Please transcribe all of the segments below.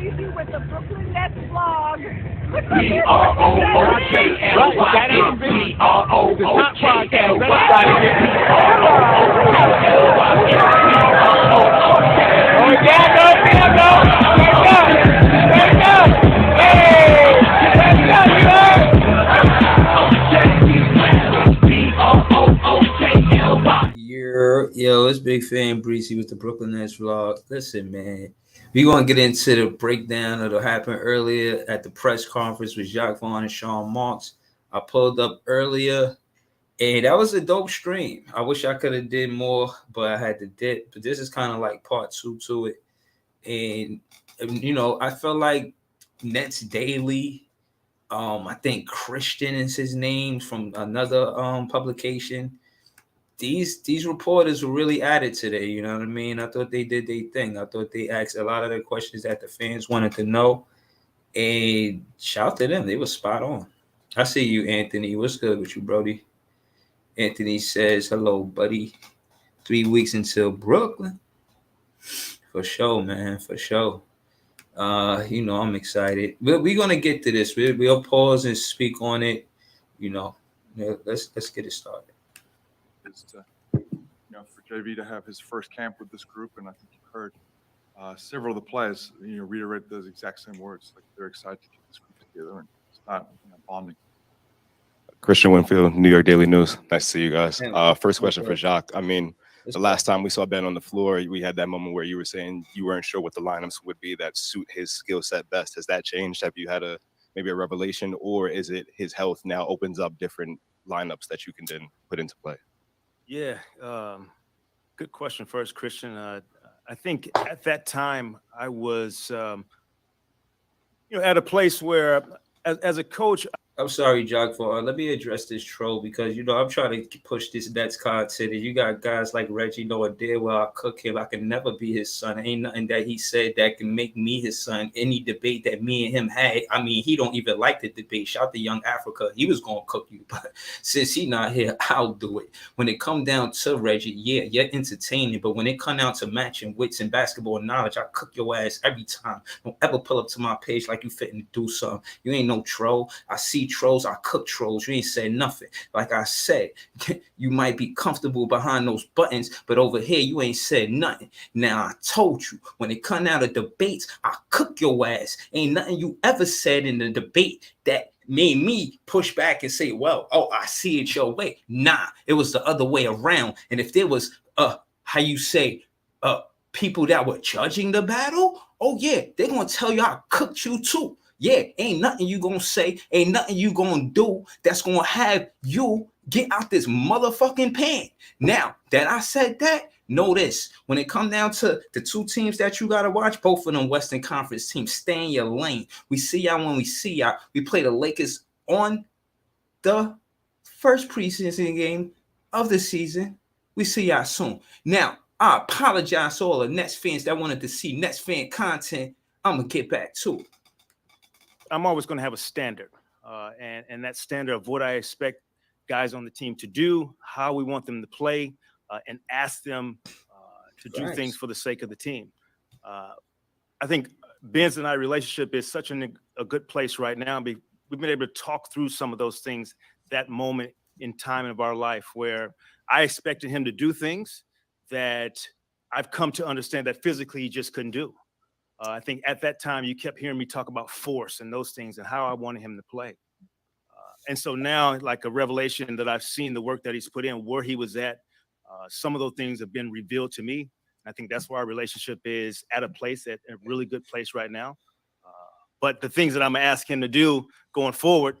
Breezy with the Brooklyn Nets vlog. Yo, it's Big Fan Breezy with the Brooklyn Nets vlog. Listen, man, we're going to get into the breakdown of what happened earlier at the press conference with Jacque Vaughn and Sean Marks. I pulled up earlier, and that was a dope stream. I wish I could have did more, but I had to dip. But this is kind of like part 2 to it. And, you know, I felt like Nets Daily, I think Christian is his name from another publication. These reporters were really added today, you know what I mean? I thought they did their thing. I thought they asked a lot of the questions that the fans wanted to know. And shout to them. They were spot on. I see you, Anthony. What's good with you, Brody? Anthony says, hello, buddy. 3 weeks until Brooklyn. For sure, man. For sure. You know, I'm excited. We're going to get to this. We'll pause and speak on it. You know, let's get it started. Is to, for JV to have his first camp with this group, and I think you've heard several of the players, reiterate those exact same words. Like they're excited to get this group together, and it's not bonding. Christian Winfield, New York Daily News. Nice to see you guys. First question for Jacque. I mean, the last time we saw Ben on the floor, we had that moment where you were saying you weren't sure what the lineups would be that suit his skill set best. Has that changed? Have you had maybe a revelation, or is it his health now opens up different lineups that you can then put into play? Yeah, good question first, Christian. I think at that time I was, at a place where, as a coach. I'm sorry, Jacque, let me address this troll because, I'm trying to push this Nets content. You got guys like Reggie Noah there where I cook him. I can never be his son. Ain't nothing that he said that can make me his son. Any debate that me and him had, I mean, he don't even like the debate. Shout to Young Africa. He was going to cook you. But since he not here, I'll do it. When it come down to Reggie, yeah, you're entertaining. But when it come down to matching wits and basketball knowledge, I cook your ass every time. Don't ever pull up to my page like you fitting to do something. You ain't no troll. I see trolls, I cook trolls. You ain't said nothing. Like I said, you might be comfortable behind those buttons, but over here you ain't said nothing. Now I told you, when it come out of debates, I cook your ass. Ain't nothing you ever said in the debate that made me push back and say, well, I see it your way. Nah, it was the other way around. And if there was how you say people that were judging the battle, oh yeah, they're gonna tell you I cooked you too. Yeah, ain't nothing you gonna say, ain't nothing you gonna do that's gonna have you get out this motherfucking pan. Now that I said that, know this. When it come down to the two teams that you gotta watch, both of them Western Conference teams, stay in your lane. We see y'all when we see y'all. We play the Lakers on the first preseason game of the season. We see y'all soon. Now, I apologize to all the Nets fans that wanted to see Nets fan content. I'm gonna get back to it. I'm always going to have a standard, and that standard of what I expect guys on the team to do, how we want them to play, and ask them to do things for the sake of the team. I think Ben's and I relationship is such a good place right now. We've been able to talk through some of those things, that moment in time of our life where I expected him to do things that I've come to understand that physically he just couldn't do. I think at that time you kept hearing me talk about force and those things and how I wanted him to play. And so now, like a revelation that I've seen the work that he's put in, where he was at, some of those things have been revealed to me. I think that's why our relationship is at a really good place right now. But the things that I'm gonna ask him to do going forward,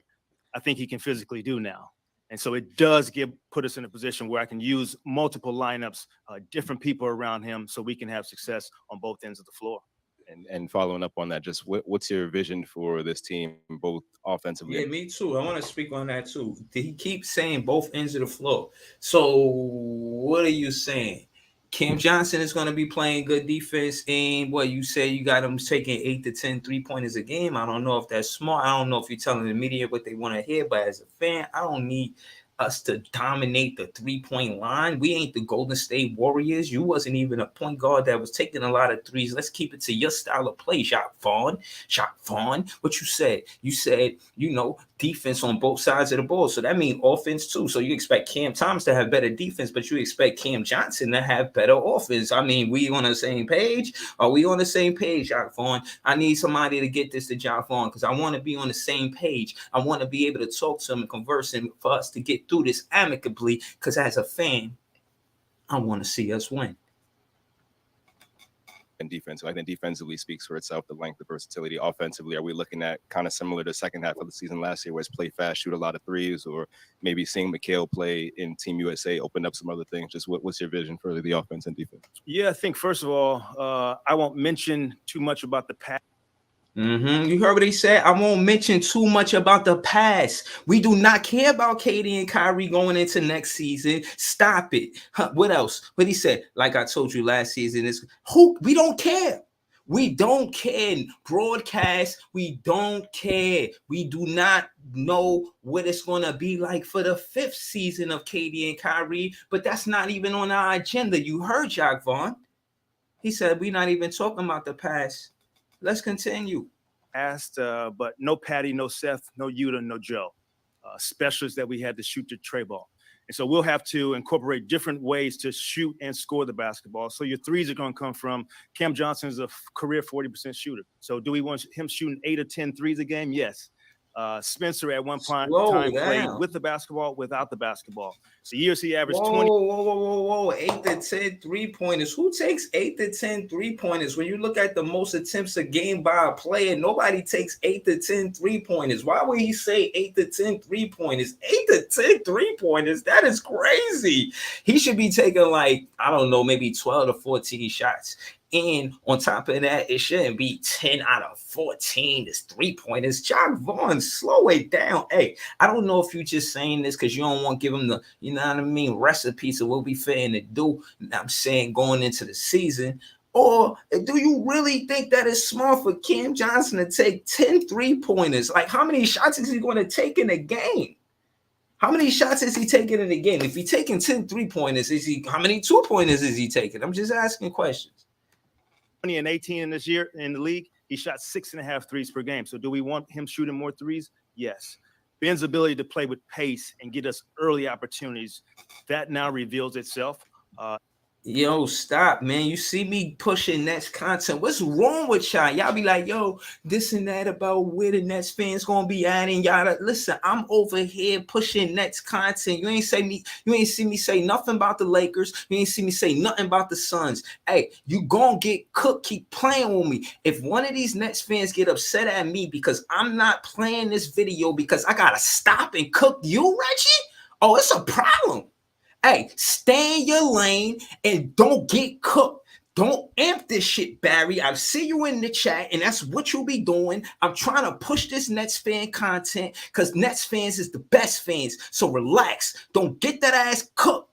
I think he can physically do now. And so it does put us in a position where I can use multiple lineups, different people around him, so we can have success on both ends of the floor. And following up on that, just what's your vision for this team, both offensively? Yeah, me too. I want to speak on that too. He keeps saying both ends of the floor. So what are you saying? Cam Johnson is going to be playing good defense, and what you say you got him taking 8 to 10 3-pointers a game. I don't know if that's smart. I don't know if you're telling the media what they want to hear, but as a fan, I don't need us to dominate the 3-point line. We ain't the Golden State Warriors. You wasn't even a point guard that was taking a lot of threes. Let's keep it to your style of play, Jacque Vaughn. Jacque Vaughn, what you said? You said, defense on both sides of the ball. So that means offense too. So you expect Cam Thomas to have better defense, but you expect Cam Johnson to have better offense. I mean, we on the same page? Are we on the same page, Jacque Vaughn? I need somebody to get this to Jacque Vaughn because I want to be on the same page. I want to be able to talk to him and converse him for us to get through this amicably because as a fan, I want to see us win. And defense, I think defensively speaks for itself, the length, the versatility. Offensively, are we looking at kind of similar to the second half of the season last year where it's play fast, shoot a lot of threes, or maybe seeing Mikal play in Team USA open up some other things? Just what's your vision for the offense and defense? Yeah, I think first of all, I won't mention too much about the past. You heard what he said. I won't mention too much about the past. We do not care about KD and Kyrie going into next season. Stop it. What else? What he said, like I told you last season, is we don't care. We don't care. Broadcast, we don't care. We do not know what it's going to be like for the 5th season of KD and Kyrie, but that's not even on our agenda. You heard Jacque Vaughn. He said we're not even talking about the past. Let's continue. But no Patty, no Seth, no Yuta, no Joe. Specialists that we had to shoot the tray ball. And so we'll have to incorporate different ways to shoot and score the basketball. So your threes are going to come from Cam Johnson is a career 40% shooter. So do we want him shooting 8 or 10 threes a game? Yes. Spencer at one point played with the basketball, without the basketball. So years he averaged 20. Whoa. 8 to 10 3-pointers. Who takes 8 to 10 3-pointers? When you look at the most attempts a game by a player, nobody takes 8 to 10 3-pointers. Why would he say 8 to 10 3-pointers? 8 to 10 3-pointers? That is crazy. He should be taking maybe 12 to 14 shots. And on top of that, it shouldn't be 10 out of 14 is 3-pointers. Jacque Vaughn, slow it down. Hey, I don't know if you're just saying this because you don't want to give him the, recipes of what we finna do. I'm saying going into the season. Or do you really think that it's smart for Cam Johnson to take 10 3-pointers? Like, how many shots is he going to take in a game? How many shots is he taking in a game? If he's taking 10 3-pointers, how many 2-pointers is he taking? I'm just asking questions. 20 and 18 in this year in the league, he shot 6.5 threes per game. So do we want him shooting more threes? Yes. Ben's ability to play with pace and get us early opportunities, that now reveals itself. Yo, stop, man. You see me pushing Nets content. What's wrong with y'all? Y'all be like, yo, this and that about where the Nets fans gonna be at and y'all. Listen, I'm over here pushing Nets content. You ain't see me say nothing about the Lakers. You ain't see me say nothing about the Suns. Hey, you gonna get cooked. Keep playing with me. If one of these Nets fans get upset at me because I'm not playing this video because I gotta stop and cook you, Reggie, oh, it's a problem. Hey, stay in your lane and don't get cooked. Don't amp this shit, Barry. I see you in the chat, and that's what you'll be doing. I'm trying to push this Nets fan content because Nets fans is the best fans. So relax. Don't get that ass cooked.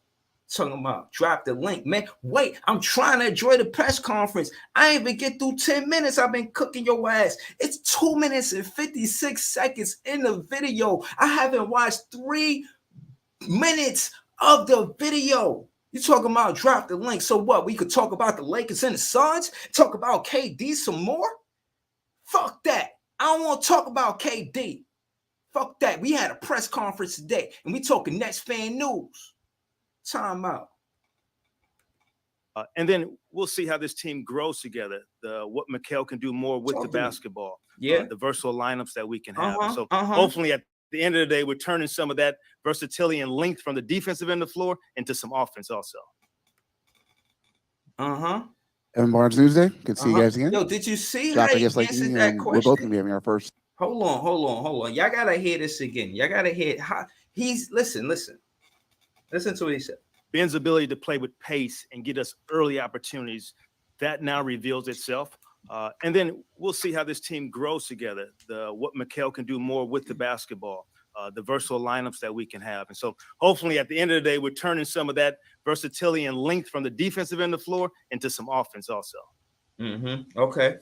Talking about drop the link, man. Wait, I'm trying to enjoy the press conference. I ain't even get through 10 minutes. I've been cooking your ass. It's 2 minutes and 56 seconds in the video. I haven't watched 3 minutes of the video. You talking about drop the link. So what? We could talk about the Lakers and the Suns, talk about KD some more. Fuck that. I don't want to talk about KD. Fuck that. We had a press conference today and we talking Nets fan news. Time out. And then we'll see how this team grows together. What Mikal can do more with the basketball. Yeah. The versatile lineups that we can have. So hopefully at the end of the day, we're turning some of that versatility and length from the defensive end of the floor into some offense also. Evan Barnes, Newsday. Good to see you guys again. Yo, did you see Jacque, how I guess he answered that question? We're both going to be having our first. Hold on. Y'all got to hear this again. Y'all got to hear how he's – listen. Listen to what he said. Ben's ability to play with pace and get us early opportunities, that now reveals itself. And then we'll see how this team grows together. What Mikal can do more with the basketball, the versatile lineups that we can have. And so hopefully at the end of the day, we're turning some of that versatility and length from the defensive end of the floor into some offense also. Okay.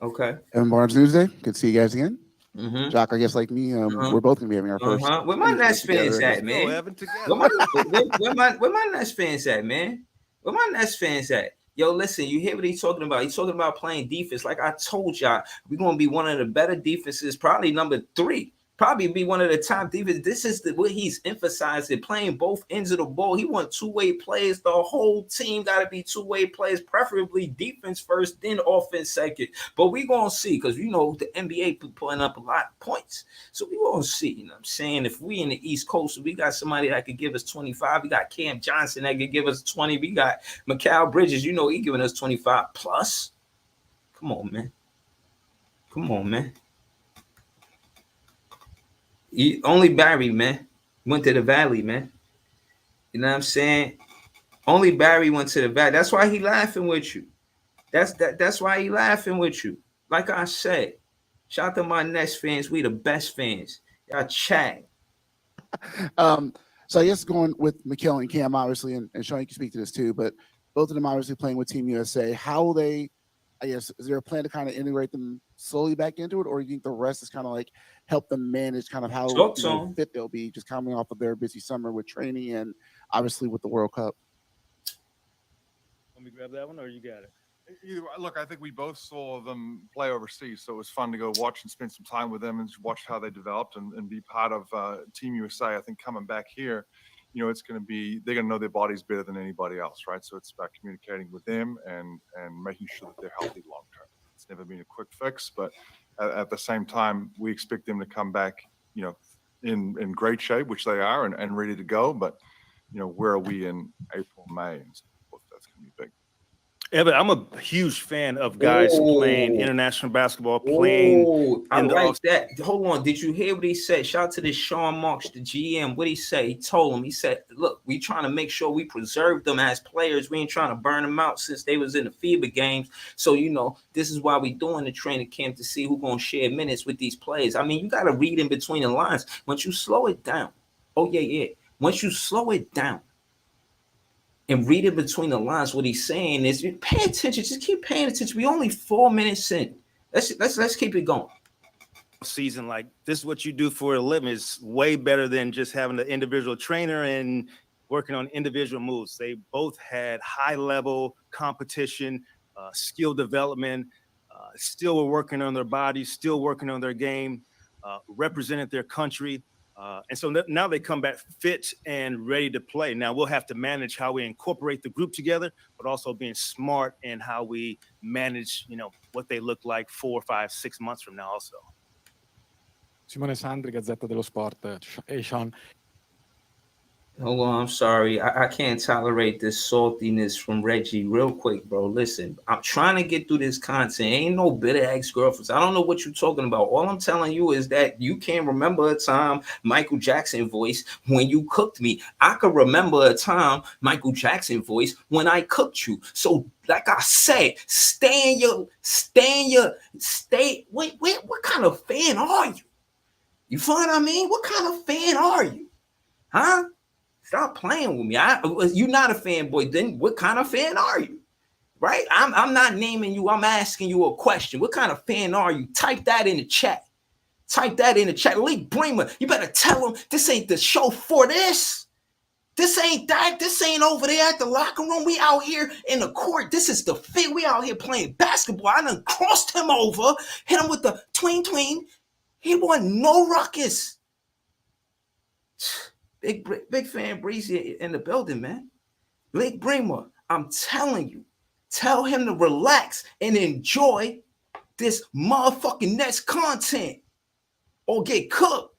Evan Barnes, Newsday. Good to see you guys again. Mm-hmm. Jock, I guess like me, we're both gonna be having our first. Where my Nets fans together. at, man? Evan, together. Where my Nets fans at, man? Where my Nets fans at? Yo, listen, you hear what he's talking about? He's talking about playing defense. Like I told y'all, we're gonna be one of the better defenses, probably number 3. Probably be one of the top defense. This is what he's emphasizing, playing both ends of the ball. He wants two-way players. The whole team got to be two-way players, preferably defense first, then offense second. But we're going to see, because, you know, the NBA putting up a lot of points. So we're going to see, you know what I'm saying? If we in the East Coast, we got somebody that could give us 25. We got Cam Johnson that could give us 20. We got Mikal Bridges, you know, he giving us 25 plus. Come on, man. Come on, man. Only Barry, man, went to the Valley, man. You know what I'm saying? Only Barry went to the Valley. That's why he laughing with you. That's why he laughing with you. Like I said, shout out to my Nets fans. We the best fans. Y'all chat. So I guess going with Mikal and Cam, obviously, and Sean, you can speak to this too, but both of them obviously playing with Team USA. How will they, I guess, is there a plan to kind of integrate them slowly back into it, or do you think the rest is kind of like help them manage kind of how fit they'll be, just coming off of their busy summer with training and obviously with the World Cup? Let me grab that one, or you got it? Look, I think we both saw them play overseas, so it was fun to go watch and spend some time with them and watch how they developed and be part of Team USA. I think coming back here, you know, it's going to be, they're going to know their bodies better than anybody else, right? So it's about communicating with them and making sure that they're healthy long term. It's never been a quick fix, but at the same time, we expect them to come back, you know, in great shape, which they are, and ready to go. But, you know, where are we in April, May, and so forth? That's going to be big. Evan, I'm a huge fan of guys playing international basketball, playing. I like that. Hold on. Did you hear what he said? Shout out to this Sean Marks, the GM. What he say? He told him, he said, look, we trying to make sure we preserve them as players. We ain't trying to burn them out since they was in the FIBA games. So, you know, this is why we doing the training camp, to see who going to share minutes with these players. I mean, you got to read in between the lines. Once you slow it down. Once you slow it down and read it between the lines, what he's saying is, pay attention. Just keep paying attention. We only 4 minutes in. Let's keep it going. Season, like, this is what you do for a living, is way better than just having an individual trainer and working on individual moves. They both had high level competition, skill development, still were working on their bodies, still working on their game, represented their country. And so now they come back fit and ready to play. Now we'll have to manage how we incorporate the group together, but also being smart in how we manage, you know, what they look like 4, 5, 6 months from now also. Simone Sandri, Gazzetta dello Sport. Hey, Sean. Hold on, I'm sorry. I can't tolerate this saltiness from Reggie. Real quick, bro. Listen, I'm trying to get through this content. Ain't no bitter ex-girlfriends. I don't know what you're talking about. All I'm telling you is that you can't remember a time Michael Jackson voice when you cooked me. I could remember a time Michael Jackson voice when I cooked you. So, like I said, what kind of fan are you? You find what I mean? What kind of fan are you? Huh? Stop playing with me. You're not a fanboy. Then what kind of fan are you? Right? I'm not naming you. I'm asking you a question. What kind of fan are you? Type that in the chat. Type that in the chat. Lee Bremer, you better tell him this ain't the show for this. This ain't that. This ain't over there at the locker room. We out here in the court. This is the fit. We out here playing basketball. I done crossed him over, hit him with the tween. He want no ruckus. Big fan Breezy in the building, man. Lake Bremer, I'm telling you, tell him to relax and enjoy this motherfucking Nets content or get cooked.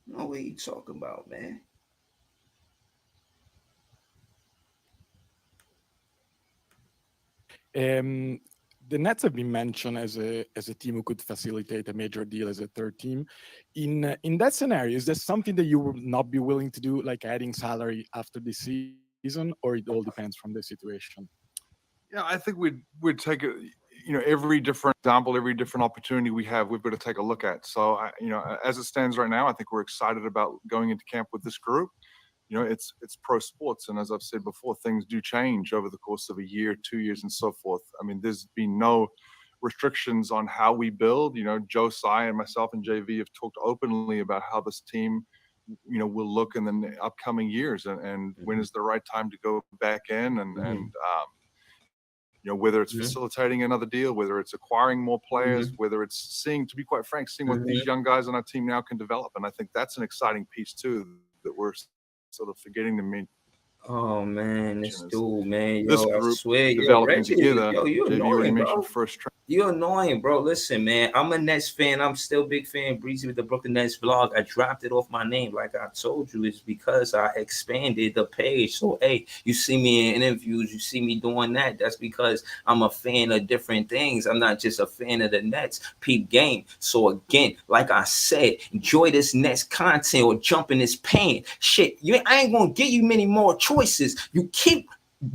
No, what you talking about, man? The Nets have been mentioned as a team who could facilitate a major deal as a third team. In that scenario, is there something that you would not be willing to do, like adding salary after this season, or it all depends from the situation? Yeah, I think we'd take it. You know, every different example, every different opportunity we have, we've got to take a look at. So, you know, as it stands right now, I think we're excited about going into camp with this group. You know, it's pro sports, and as I've said before, things do change over the course of a year, 2 years, and so forth. I mean, there's been no restrictions on how we build. You know, Joe Tsai and myself and JV have talked openly about how this team, you know, will look in the upcoming years, and when is the right time to go back in, and you know, whether it's facilitating another deal, whether it's acquiring more players, whether it's seeing, to be quite frank, seeing what these young guys on our team now can develop. And I think that's an exciting piece too, that we're sort of forgetting to mention. Oh man, this dude, man, This yo, I group swear, yo, developing Reggie, together. yo, you JV already annoying, bro. mentioned first track. You're annoying, bro. Listen, man, I'm a Nets fan. I'm still a big fan. Breezy with the Brooklyn Nets vlog. I dropped it off my name, like I told you. It's because I expanded the page. So, hey, you see me in interviews. You see me doing that. That's because I'm a fan of different things. I'm not just a fan of the Nets. Peep game. So, again, like I said, enjoy this Nets content or jump in this pan. Shit, I ain't going to give you many more choices. You keep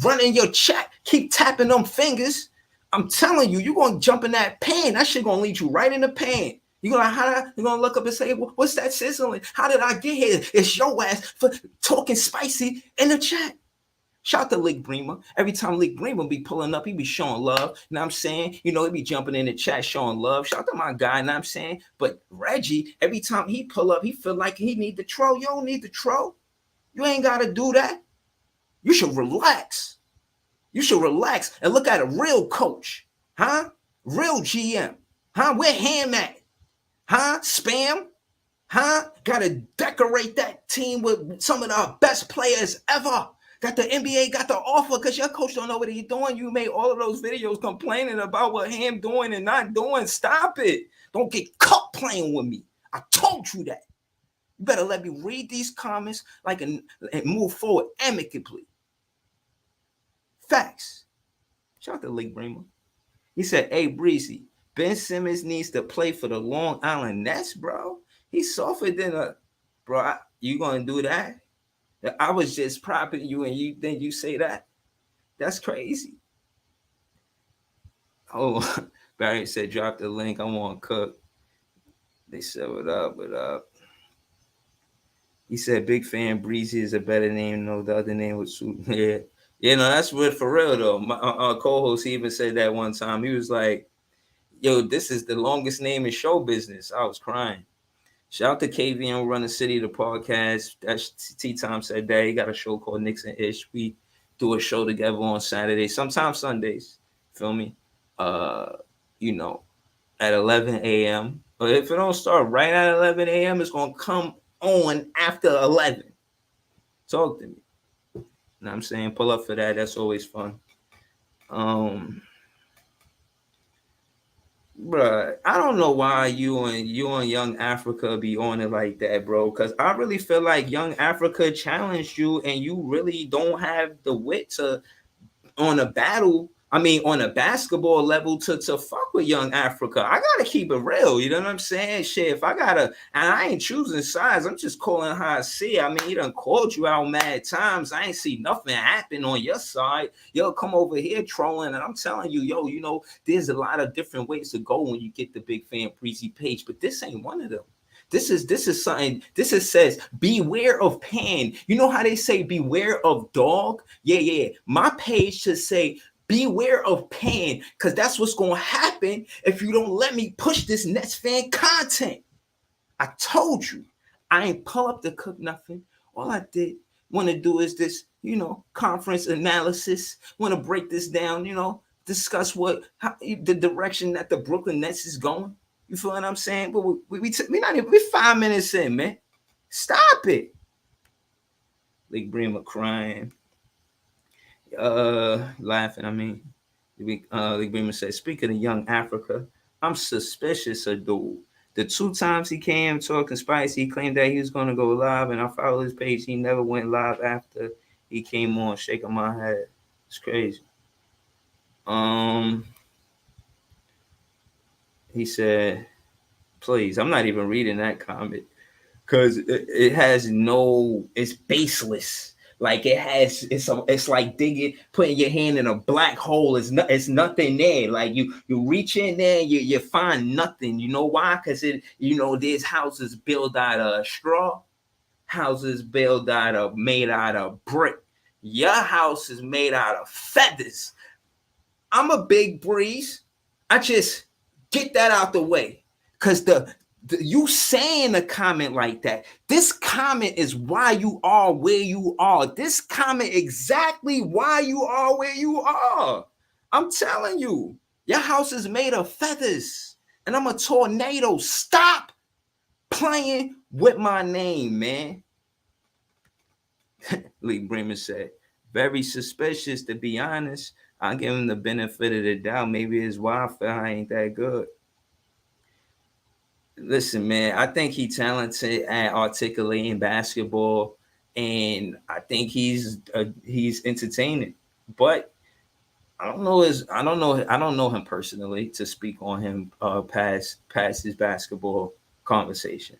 running your chat. Keep tapping them fingers. I'm telling you, you're going to jump in that pan. That shit going to lead you right in the pan. You're gonna look up and say, what's that sizzling? How did I get here? It's your ass for talking spicy in the chat. Shout out to Lick Bremer. Every time Lick Bremer be pulling up, he be showing love. You know what I'm saying? You know, he be jumping in the chat showing love. Shout out to my guy, you know what I'm saying? But Reggie, every time he pull up, he feel like he need the troll. You don't need the troll. You ain't got to do that. You should relax. You should relax and look at a real coach, huh? Real GM, huh? Where Ham at, huh? Spam, huh? Got to decorate that team with some of the best players ever. Got the NBA got the offer because your coach don't know what he's doing. You made all of those videos complaining about what Ham doing and not doing. Stop it. Don't get caught playing with me. I told you that. You better let me read these comments and move forward amicably. Facts. Shout out to Lee Bremer. He said, hey, Breezy, Ben Simmons needs to play for the Long Island Nets, bro. He's softer than a... Bro, you going to do that? I was just propping you and you think you say that? That's crazy. Oh, Barry said, drop the link. I want to cook. They said, what up? He said, big fan, Breezy is a better name. No, the other name was... Yeah. You know, that's what for real, though. My co-host, he even said that one time. He was like, yo, this is the longest name in show business. I was crying. Shout out to KVM Run the City, the podcast. That's T-Time said that. He got a show called Nixon Ish. We do a show together on Saturday, sometimes Sundays. Feel me? You know, at 11 a.m. But if it don't start right at 11 a.m., it's going to come on after 11. Talk to me. You know what I'm saying? Pull up for that. That's always fun. Bruh, I don't know why you and Young Africa be on it like that, bro. Because I really feel like Young Africa challenged you and you really don't have the wit to on a basketball level to fuck with Young Africa. I gotta keep it real, you know what I'm saying? Shit, if I gotta, and I ain't choosing sides, I'm just calling how I see. I mean, he done called you out mad times. I ain't see nothing happen on your side. Yo, come over here trolling, and I'm telling you, yo, you know, there's a lot of different ways to go when you get the Big Fan Breezy page, but this ain't one of them. This is something. Says beware of pan. You know how they say beware of dog? Yeah. My page should say beware of pan, because that's what's gonna happen if you don't let me push this Nets fan content. I told you, I ain't pull up to cook nothing. All I did want to do is this, you know, conference analysis. Want to break this down, you know, discuss the direction that the Brooklyn Nets is going. You feel what I'm saying? But we 5 minutes in, man. Stop it. Lee Bremer crying. Laughing. I mean, Lee Bremer said, speaking of Young Africa, I'm suspicious of dude. The 2 times he came talking spicy, he claimed that he was going to go live, and I followed his page. He never went live after he came on, shaking my head. It's crazy. He said, please, I'm not even reading that comment because it has it's baseless. Like it's like putting your hand in a black hole. It's nothing there. Like you reach in there, you find nothing. You know why? Because there's houses built out of straw, houses made out of brick. Your house is made out of feathers. I'm a big breeze. I just get that out the way. Because you saying a comment like that, this comment is why you are where you are. This comment exactly why you are where you are. I'm telling you, your house is made of feathers, and I'm a tornado. Stop playing with my name, man. Lee Bremer said, very suspicious, to be honest. I'll give him the benefit of the doubt. Maybe his Wi-Fi ain't that good. Listen, man, I think he's talented at articulating basketball, and I think he's entertaining. But I don't know him personally to speak on him past his basketball conversation.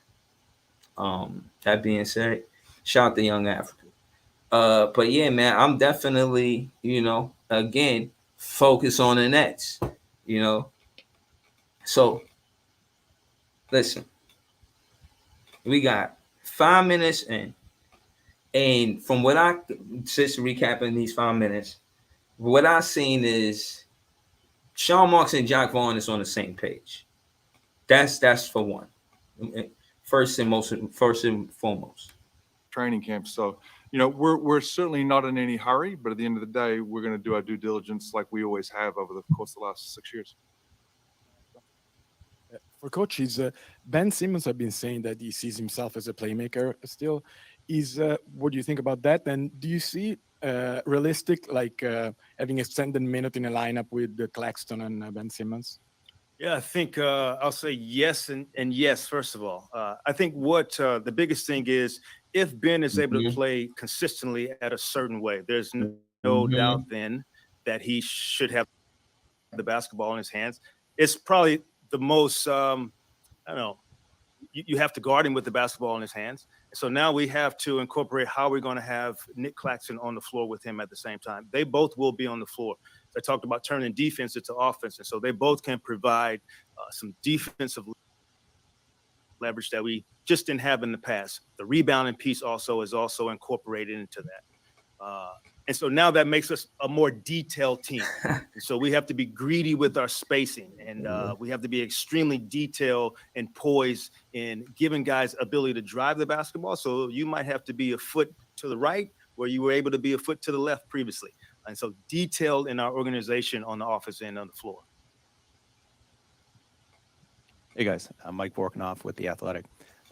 That being said, shout out to Young Africa. But yeah, man, I'm definitely, again, focus on the Nets, So listen, we got 5 minutes in, and from what just recapping these 5 minutes, what I've seen is Sean Marks and Jacque Vaughn is on the same page. That's for one. First and foremost. Training camp. So, we're certainly not in any hurry, but at the end of the day, we're going to do our due diligence like we always have over the course of the last 6 years. For coaches, Ben Simmons have been saying that he sees himself as a playmaker still. What do you think about that? And do you see realistic, like having extended minute in a lineup with Claxton and Ben Simmons? Yeah, I think I'll say yes and yes, first of all. I think what the biggest thing is, if Ben is able to play consistently at a certain way, there's no doubt then that he should have the basketball in his hands. It's probably the most, you have to guard him with the basketball in his hands. So now we have to incorporate how we're going to have Nick Claxton on the floor with him at the same time. They both will be on the floor. I talked about turning defense into offense, and so they both can provide some defensive leverage that we just didn't have in the past. The rebounding piece is also incorporated into that. And so now that makes us a more detailed team. And so we have to be greedy with our spacing, and we have to be extremely detailed and poised in giving guys ability to drive the basketball. So you might have to be a foot to the right where you were able to be a foot to the left previously. And so detailed in our organization on the offense end on the floor. Hey guys, I'm Mike Vorkanoff with The Athletic.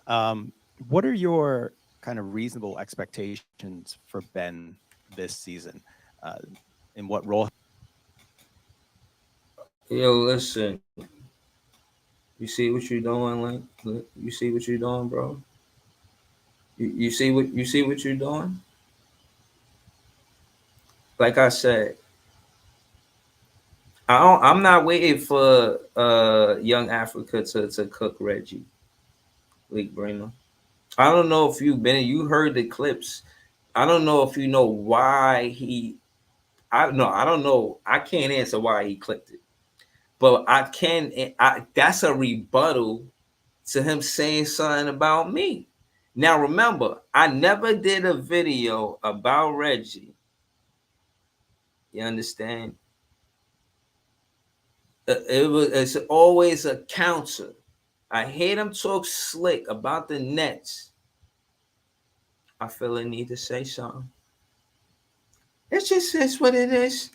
What are your kind of reasonable expectations for Ben this season? In what role? Yo, listen. You see what you're doing, Link? You see what you're doing, bro? You see what you're doing? Like I said, I'm not waiting for Young Africa to cook Reggie. League Bremer. I don't know if you heard the clips. I don't know if you know why I don't know. I can't answer why he clicked it. But that's a rebuttal to him saying something about me. Now remember, I never did a video about Reggie. You understand? It's always a counter. I hear him talk slick about the Nets. I feel a need to say something. It's what it is.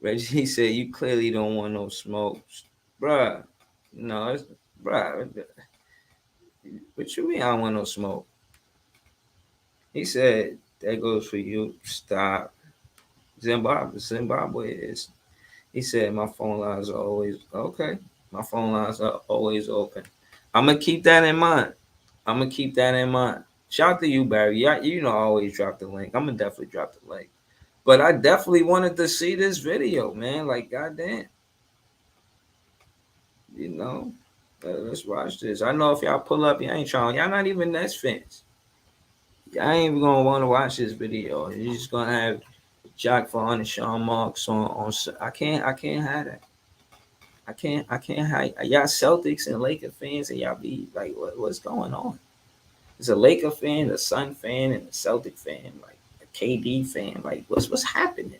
Reggie said, "You clearly don't want no smokes, bruh." No, bruh. What you mean I don't want no smoke? He said, "That goes for you." Stop. Zimbabwe is. He said, "My phone lines are always okay. My phone lines are always open." I'm gonna keep that in mind. Shout out to you, Barry. Yeah, I always drop the link. I'm gonna definitely drop the link. But I definitely wanted to see this video, man. Like, goddamn. Let's watch this. I know if y'all pull up, y'all not even Nets fans. Y'all ain't even gonna want to watch this video. You're just gonna have Jacque Vaughn and Sean Marks on. I can't have that. I can't have y'all Celtics and Laker fans, and y'all be like, what's going on? There's a Laker fan, a Sun fan, and a Celtic fan, like a KD fan. Like, what's happening?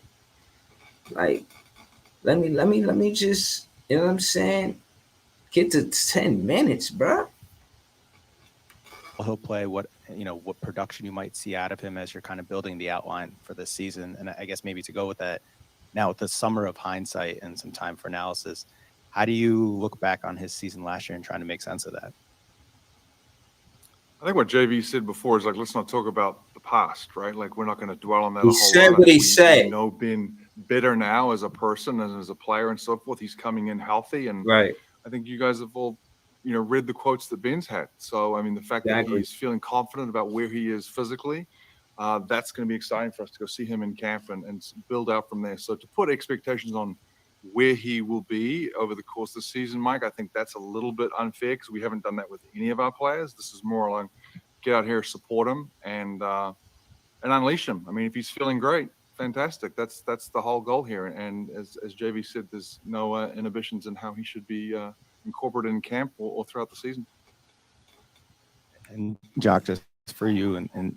Like, Let me just, you know what I'm saying? Get to 10 minutes, bro. He'll play, what production you might see out of him as you're kind of building the outline for this season. And I guess maybe to go with that, now with the summer of hindsight and some time for analysis, how do you look back on his season last year and trying to make sense of that? I think what JV said before is like, let's not talk about the past, right? Like, we're not going to dwell on that. He a whole said lot. what he We said. know Ben better now as a person and as a player and so forth. He's coming in healthy, and Right. I think you guys have all, read the quotes that Ben's had. So, I mean, the fact that Exactly. he's feeling confident about where he is physically, that's going to be exciting for us to go see him in camp and build out from there. So to put expectations on where he will be over the course of the season, Mike, I think that's a little bit unfair because we haven't done that with any of our players. This is more like get out here, support him, and unleash him. I mean, if he's feeling great, fantastic. That's the whole goal here. And as JV said, there's no inhibitions in how he should be incorporated in camp or throughout the season. And Jock, just for you and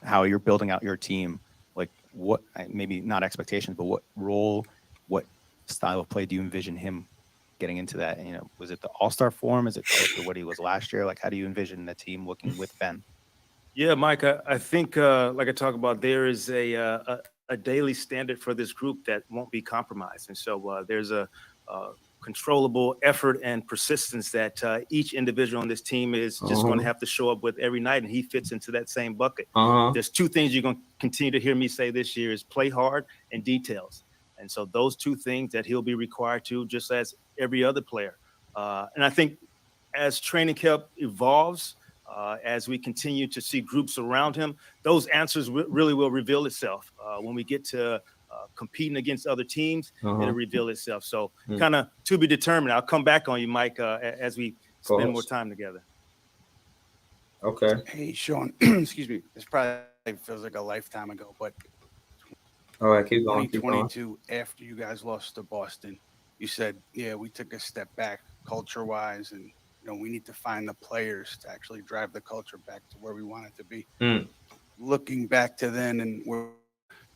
how you're building out your team, like what, maybe not expectations, but what role, what style of play do you envision him getting into that? Was it the all-star form? Is it close to what he was last year? Like, how do you envision the team looking with Ben? Yeah, Mike, I think, like I talk about, there is a daily standard for this group that won't be compromised. And so there's a controllable effort and persistence that each individual on this team is just going to have to show up with every night, and he fits into that same bucket. There's two things you're going to continue to hear me say this year is play hard and details. And so those two things that he'll be required to, just as every other player. And I think as training camp evolves, as we continue to see groups around him, those answers really will reveal itself. When we get to competing against other teams, it'll reveal itself. So kind of to be determined. I'll come back on you, Mike, as we spend more time together. Okay. Hey, Sean, excuse me. This probably feels like a lifetime ago, but All right, keep going. 2022, after you guys lost to Boston, you said, yeah, we took a step back culture-wise, and we need to find the players to actually drive the culture back to where we want it to be. Looking back to then, and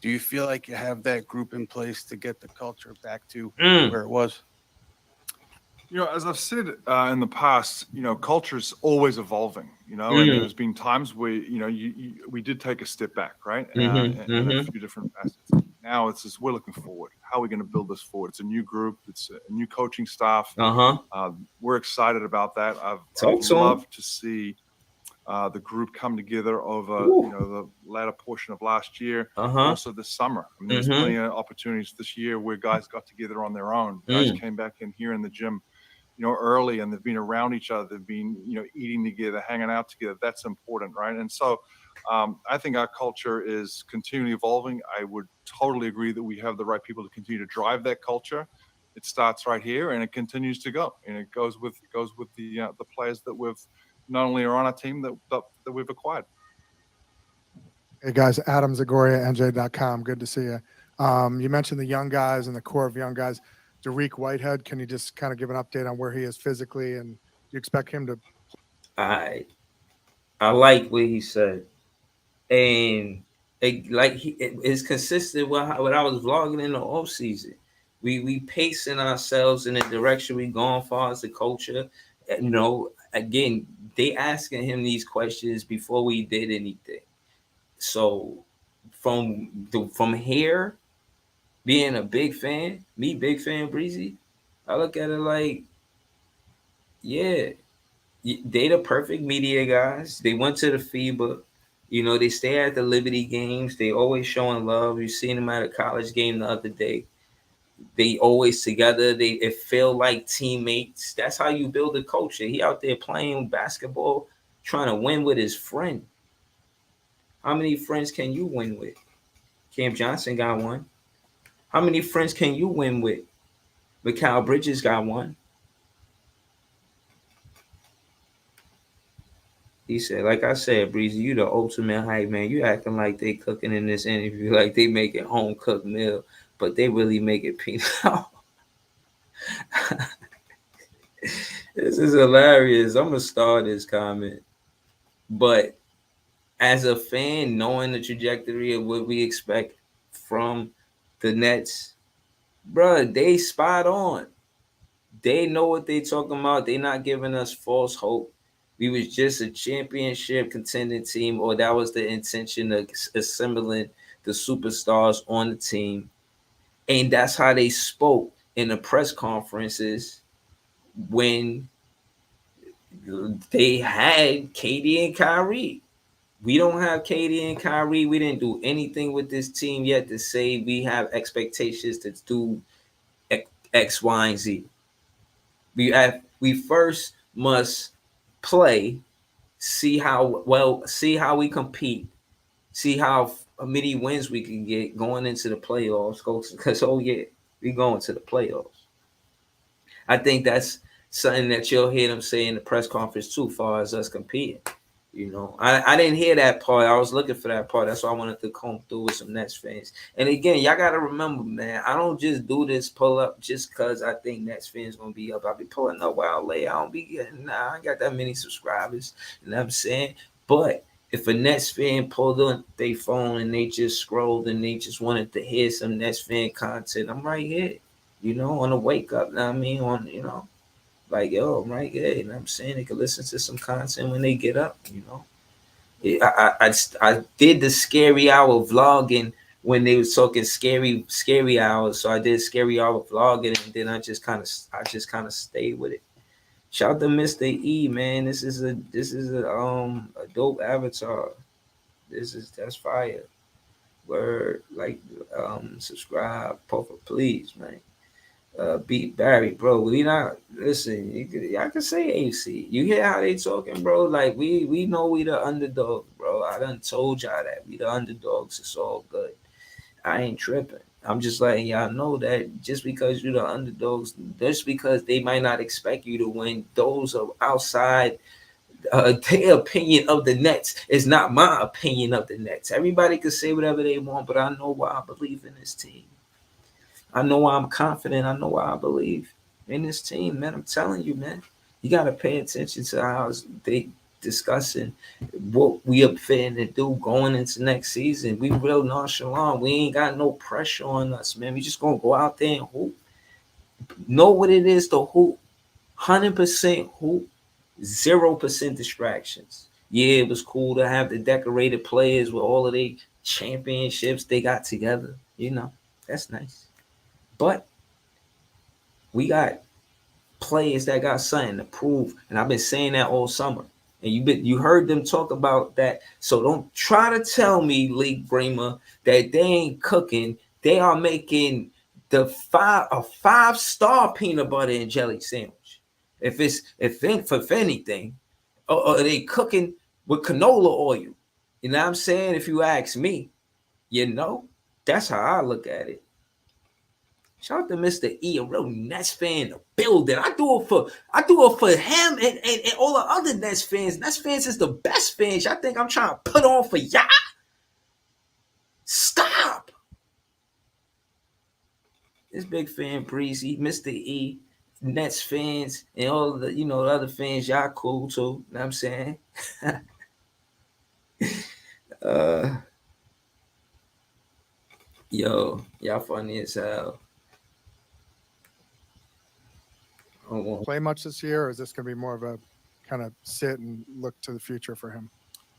do you feel like you have that group in place to get the culture back to where it was? As I've said in the past, culture's always evolving, and there's been times where, we did take a step back, right? In a few different facets. Now it's just, we're looking forward. How are we going to build this forward? It's a new group. It's a new coaching staff. We're excited about that. I'd love to see the group come together over, the latter portion of last year, also this summer. I mean, there's plenty of opportunities this year where guys got together on their own. Guys came back in here in the gym, early, and they've been around each other. They've been, eating together, hanging out together. That's important, right? And so I think our culture is continually evolving. I would totally agree that we have the right people to continue to drive that culture. It starts right here, and it continues to go, and it goes with the players that we've not only are on our team that we've acquired. Hey guys, Adam Zagoria, NJ.com. Good to see you. You mentioned the young guys and the core of young guys. Dariq Whitehead, can you just kind of give an update on where he is physically, and do you expect him to? I like what he said, and it's consistent with what I was vlogging in the off season. We pacing ourselves in the direction we going far as the culture. Again, they asking him these questions before we did anything. So from here, being a big fan, big fan Breezy, I look at it like, yeah, they the perfect media guys. They went to the FIBA. They stay at the Liberty games. They always showing love. You seen them at a college game the other day. They always together. It feel like teammates. That's how you build a culture. He out there playing basketball, trying to win with his friend. How many friends can you win with? Cam Johnson got one. How many friends can you win with? Mikal Bridges got one. He said, like I said, Breezy, you the ultimate hype man. You acting like they cooking in this interview, like they making home cooked meal, but they really make it peanut. This is hilarious. I'm gonna start this comment. But as a fan, knowing the trajectory of what we expect from the Nets, Bruh, they spot on. They know what they talking about. They not giving us false hope. We was just a championship contending team, or that was the intention of assembling the superstars on the team. And that's how they spoke in the press conferences when they had KD and Kyrie. We don't have KD and Kyrie. We didn't do anything with this team yet to say we have expectations to do X, Y, and Z. We first must play, see how we compete, see how many wins we can get going into the playoffs. Because we going to the playoffs. I think that's something that you'll hear them say in the press conference too, far as us competing. You know, I didn't hear that part. I was looking for that part. That's why I wanted to come through with some Nets fans. And again, y'all got to remember, man, I don't just do this pull up just because I think Nets fans going to be up. I'll be pulling up while late. I ain't got that many subscribers. You know what I'm saying? But if a Nets fan pulled on their phone and they just scrolled and they just wanted to hear some Nets fan content, I'm right here, you know, on a wake up. You know what I mean? On, you know. Like, yo, I'm right here. You know what I'm saying? They can listen to some content when they get up, you know. I did the scary hour vlogging when they was talking scary hours. So I did scary hour vlogging, and then I just kind of stayed with it. Shout out to Mr. E, man. This is a dope avatar. That's fire. Word, like, subscribe, please, man. Beat Barry, bro. We not listen. Y'all can say AC. You hear how they talking, bro? Like we know we the underdog, bro. I done told y'all that we the underdogs. It's all good. I ain't tripping. I'm just letting y'all know that just because you're the underdogs, just because they might not expect you to win, those are outside their opinion of the Nets is not my opinion of the Nets. Everybody can say whatever they want, but I know why I believe in this team. I know why I'm confident. I know why I believe in this team, man. I'm telling you, man. You got to pay attention to how they discussing what we are fitting to do going into next season. We real nonchalant. We ain't got no pressure on us, man. We just going to go out there and hoop. Know what it is to hoop. 100% hoop. 0% distractions. Yeah, it was cool to have the decorated players with all of the championships they got together. You know, that's nice. But we got players that got something to prove, and I've been saying that all summer. And you heard them talk about that. So don't try to tell me, League Bramer, that they ain't cooking. They are making a 5-star peanut butter and jelly sandwich. If anything, or they cooking with canola oil. You know what I'm saying? If you ask me, you know, that's how I look at it. Shout out to Mr. E, a real Nets fan in the building. I do it for him and all the other Nets fans. Nets fans is the best fans. Y'all think I'm trying to put on for y'all? Stop. This big fan Breezy, Mr. E, Nets fans, and all the the other fans, y'all cool too. You know what I'm saying? Yo, y'all funny as hell. Play much this year, or is this going to be more of a kind of sit and look to the future for him?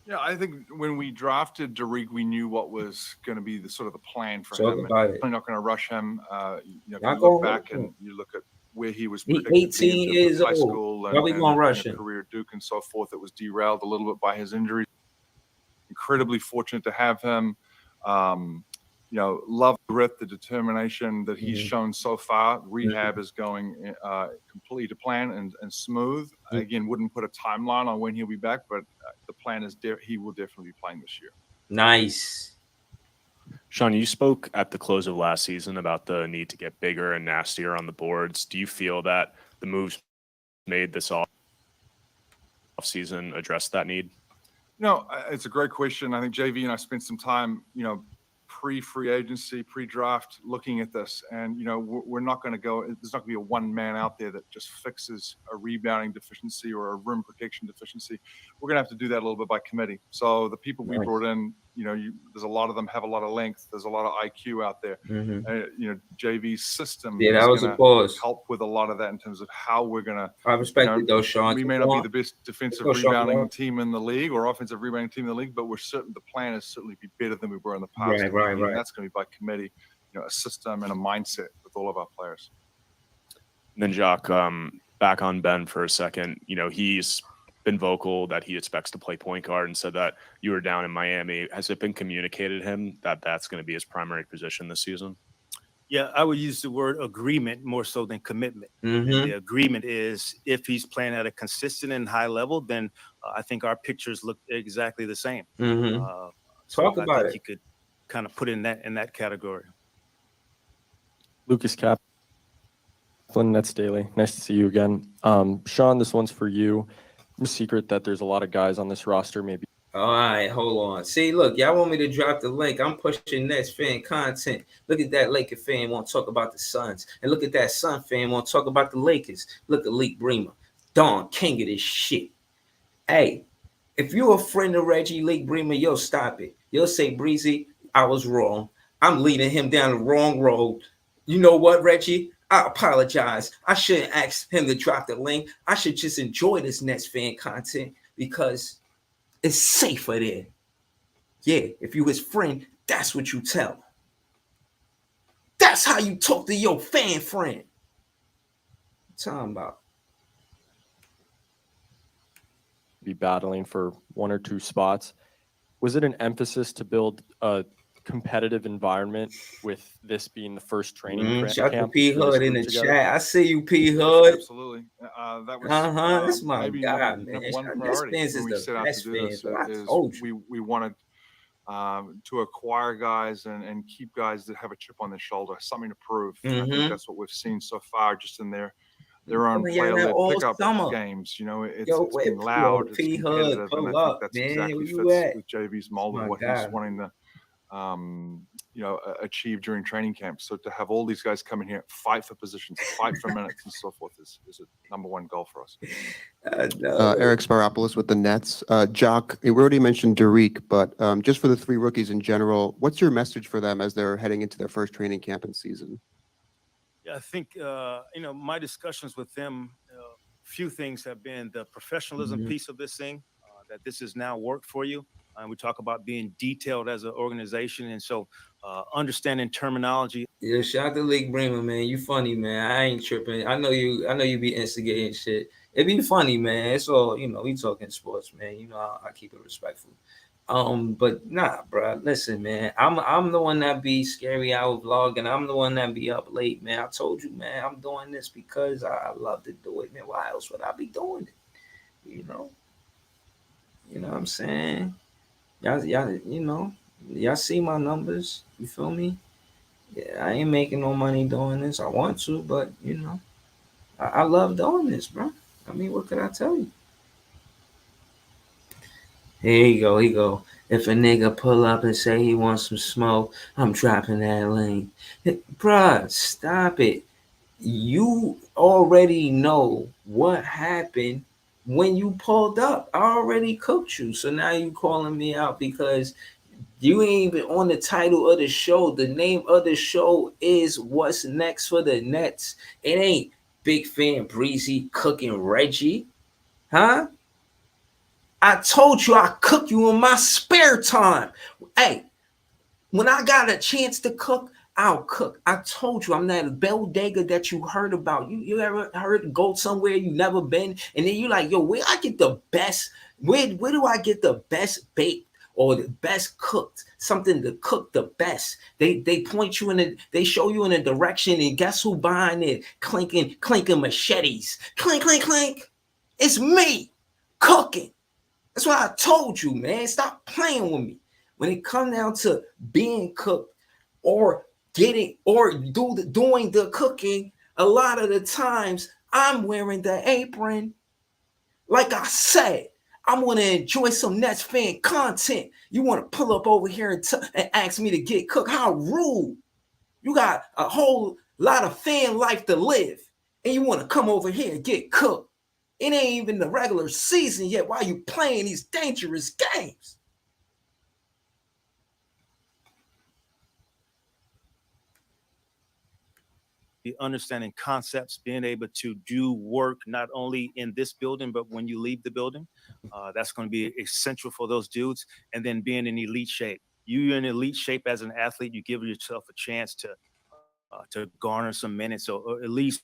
Yeah, I think when we drafted Derek, we knew what was going to be the sort of the plan for Talk him. about it. We're not going to rush him. You Not look gonna back rush him. and you look at where he was He predicted to be 18 in terms years of high old. school Why we gonna rush him? career at Duke and so forth. It was derailed a little bit by his injuries. Incredibly fortunate to have him. Love the grit, the determination that he's shown so far. Rehab is going completely to plan and smooth. Again, wouldn't put a timeline on when he'll be back, but the plan is he will definitely be playing this year. Nice. Sean, you spoke at the close of last season about the need to get bigger and nastier on the boards. Do you feel that the moves made this offseason address that need? No, it's a great question. I think JV and I spent some time, pre-free agency, pre-draft, looking at this, and we're not going to go. There's not going to be a one man out there that just fixes a rebounding deficiency or a rim protection deficiency. We're going to have to do that a little bit by committee. So the people we brought in there's a lot of them have a lot of length. There's a lot of IQ out there. JV's system Yeah, that was a gonna pause. help with a lot of that in terms of how we're gonna. I respect it though, Sean. We may not be the best defensive Let's go, Sean. rebounding team in the league or offensive rebounding team in the league, but we're certain the plan is certainly be better than we were in the past. Right. And that's going to be by committee, a system and a mindset with all of our players. And then Jacques, back on Ben for a second. He's been vocal that he expects to play point guard and said that you were down in Miami. Has it been communicated to him that that's going to be his primary position this season? Yeah, I would use the word agreement more so than commitment. And the agreement is if he's playing at a consistent and high level, then I think our pictures look exactly the same. Talk about it. You could kind of put in that category. Lucas Kaplan, Nets Daily. Nice to see you again. Sean, this one's for you. No secret that there's a lot of guys on this roster, maybe. All right, hold on. See, look, y'all want me to drop the link. I'm pushing Nets fan content. Look at that Laker fan want to talk about the Suns. And look at that Sun fan want to talk about the Lakers. Look at Leak Bremer. Don King of this shit. Hey, if you're a friend of Reggie Leak Bremer, you'll stop it. You'll say, Breezy, I was wrong. I'm leading him down the wrong road. You know what, Reggie? I apologize. I shouldn't ask him to drop the link. I should just enjoy this Nets fan content because it's safer there. Yeah, if you his friend, that's what you tell him. That's how you talk to your fan friend. What you talking about? Be battling for one or two spots. Was it an emphasis to build a competitive environment with this being the first training Shout camp? to P for this Hood in group the together? chat. I see you, P Hood. Absolutely. That was That's my maybe guy, number man. one Nets priority fans is when we the set out best to do fans. this. So I Is told you. we wanted to acquire guys and keep guys that have a chip on their shoulder, something to prove. And I think that's what we've seen so far, just in their own Man, y'all player-led all pickup summer. games. It's wait, been loud, it's P Hood, competitive, and pull I think up, that's man. exactly Where you fits at? with JV's mold My of what God. he's wanting to achieve during training camp. So to have all these guys come in here, fight for positions, fight for minutes and so forth is a number one goal for us. Eric Sparopoulos with the Nets. Jock, we already mentioned Derek, but just for the three rookies in general, what's your message for them as they're heading into their first training camp and season? Yeah, I think, my discussions with them, few things have been the professionalism piece of this thing, that this is now work for you. And we talk about being detailed as an organization. And so understanding terminology. Yeah, shout out to League Bremer, man. You funny, man. I ain't tripping. I know you be instigating shit. It be funny, man. It's all, we talking sports, man. I keep it respectful. But nah, bro. Listen, man. I'm the one that be scary hour vlogging. I'm the one that be up late, man. I told you, man. I'm doing this because I love to do it, man. Why else would I be doing it? You know what I'm saying? Y'all see my numbers. You feel me? Yeah, I ain't making no money doing this. I want to, but I love doing this, bro. I mean, what could I tell you? Here you go. If a nigga pull up and say he wants some smoke, I'm dropping that link. Bruh, stop it. You already know what happened when you pulled up. I already cooked you. So now you calling me out because you ain't even on the title of the show. The name of the show is What's Next for the Nets. It ain't Big Fan Breezy cooking Reggie. Huh? I told you I cook you in my spare time. Hey, when I got a chance to cook, I'll cook. I told you I'm that bodega that you heard about. You ever heard go somewhere you never been, and then you like, yo, where I get the best? Where do I get the best baked or the best cooked? Something to cook the best. They point you they show you in a direction, and guess who behind it? Clinking machetes. Clink, clink, clink. It's me cooking. That's what I told you, man. Stop playing with me. When it comes down to being cooked or doing the cooking, a lot of the times I'm wearing the apron. Like I said, I want to enjoy some Nets fan content. You want to pull up over here and ask me to get cooked? How rude. You got a whole lot of fan life to live, and you want to come over here and get cooked. It ain't even the regular season yet. Why you playing these dangerous games? understanding concepts, being able to do work not only in this building, but when you leave the building. That's going to be essential for those dudes. And then being in elite shape. You're in elite shape as an athlete, you give yourself a chance to garner some minutes or at least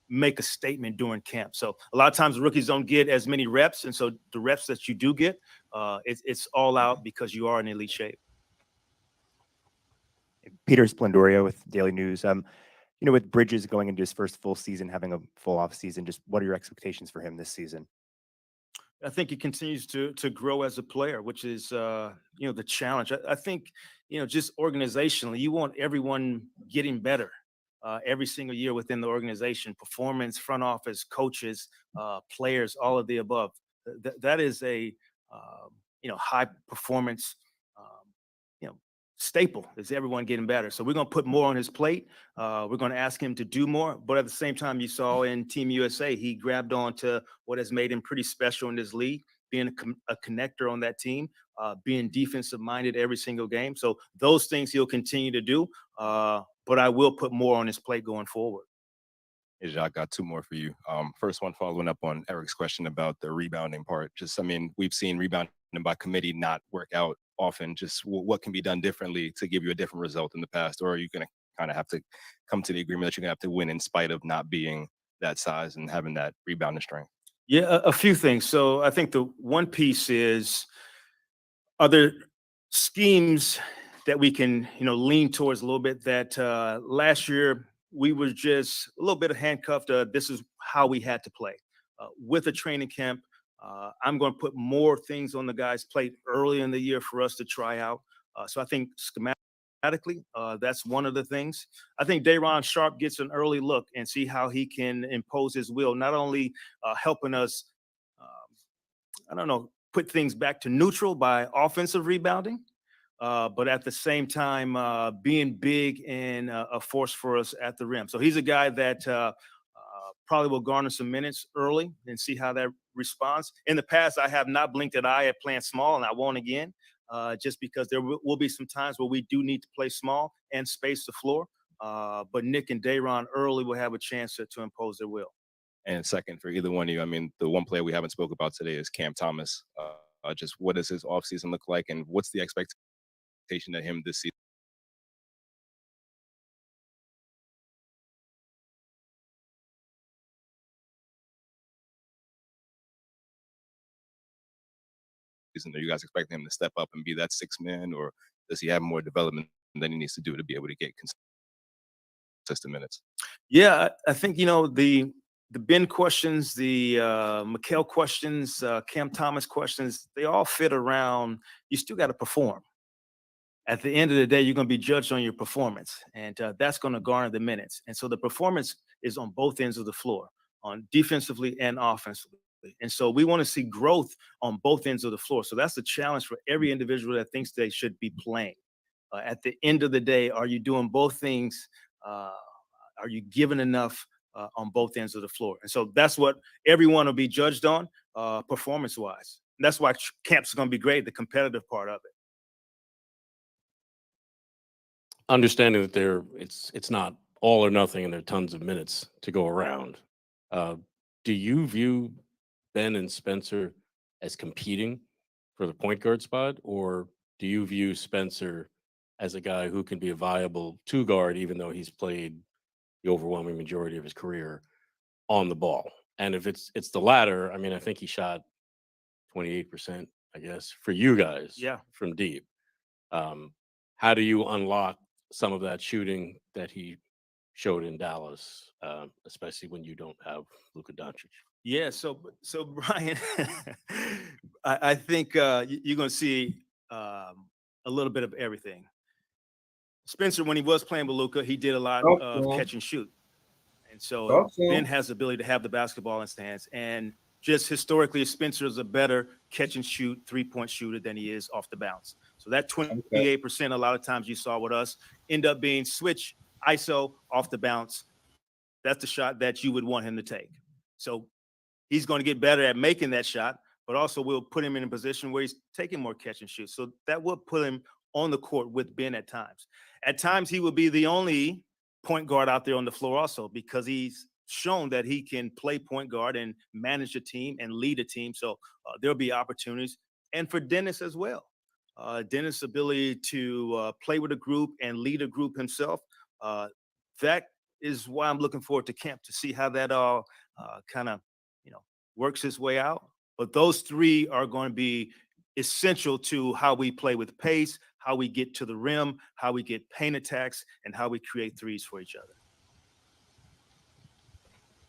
make a statement during camp. So a lot of times rookies don't get as many reps. And so the reps that you do get, it's all out because you are in elite shape. Peter Splendoria with Daily News. With Bridges going into his first full season, having a full off season, just what are your expectations for him this season? I think he continues to grow as a player, which is the challenge. I think just organizationally, you want everyone getting better every single year within the organization. Performance, front office, coaches, players, all of the above. That is a high performance staple, is everyone getting better. So we're going to put more on his plate. We're going to ask him to do more. But at the same time, you saw in Team USA, he grabbed on to what has made him pretty special in this league, being a connector on that team, being defensive minded every single game. So those things he'll continue to do. But I will put more on his plate going forward. Hey, Jacques, got two more for you. First one, following up on Eric's question about the rebounding part. We've seen rebounding by committee not work out often. Just what can be done differently to give you a different result in the past? Or are you going to kind of have to come to the agreement that you're going to have to win in spite of not being that size and having that rebounding strength? Yeah, a few things. So I think the one piece is, are there schemes that we can, lean towards a little bit that last year we were just a little bit of handcuffed. This is how we had to play. With a training camp, I'm going to put more things on the guys' plate early in the year for us to try out. So I think schematically, that's one of the things. I think Day'Ron Sharpe gets an early look and see how he can impose his will, not only helping us, put things back to neutral by offensive rebounding, but at the same time, being big and a force for us at the rim. So he's a guy that probably will garner some minutes early and see how that responds. In the past, I have not blinked an eye at playing small, and I won't again, just because there will be some times where we do need to play small and space the floor. But Nick and Day'Ron early will have a chance to impose their will. And second, for either one of you, the one player we haven't spoke about today is Cam Thomas. Just what does his offseason look like, and what's the expectation of him this season? Are you guys expecting him to step up and be that sixth man, or does he have more development than he needs to do to be able to get consistent minutes? Yeah, I think, the Ben questions, the Mikal questions, Cam Thomas questions, they all fit around, you still got to perform. At the end of the day, you're going to be judged on your performance, and that's going to garner the minutes. And so the performance is on both ends of the floor, on defensively and offensively. And so we want to see growth on both ends of the floor. So that's the challenge for every individual that thinks they should be playing. At the end of the day, are you doing both things? Are you giving enough on both ends of the floor? And so that's what everyone will be judged on performance-wise. And that's why camp's going to be great, the competitive part of it. Understanding that it's not all or nothing and there are tons of minutes to go around. Do you view Ben and Spencer as competing for the point guard spot, or do you view Spencer as a guy who can be a viable two guard, even though he's played the overwhelming majority of his career on the ball? And if it's the latter, I think he shot 28%, I guess, for you guys from deep. How do you unlock some of that shooting that he showed in Dallas, especially when you don't have Luka Doncic? Yeah, so Brian, I think you're going to see a little bit of everything. Spencer, when he was playing with Luka, he did a lot of catch and shoot. And so Ben has the ability to have the basketball in his hands. And just historically, Spencer is a better catch and shoot three-point shooter than he is off the bounce. So that 28%, a lot of times you saw with us, end up being switch, ISO, off the bounce. That's the shot that you would want him to take. So he's going to get better at making that shot, but also we'll put him in a position where he's taking more catch and shoot. So that will put him on the court with Ben at times. At times, he will be the only point guard out there on the floor also, because he's shown that he can play point guard and manage a team and lead a team. So there'll be opportunities. And for Dennis as well. Dennis' ability to play with a group and lead a group himself, that is why I'm looking forward to camp, to see how that all kind of, works its way out. But those three are going to be essential to how we play with pace, how we get to the rim, how we get paint attacks, and how we create threes for each other.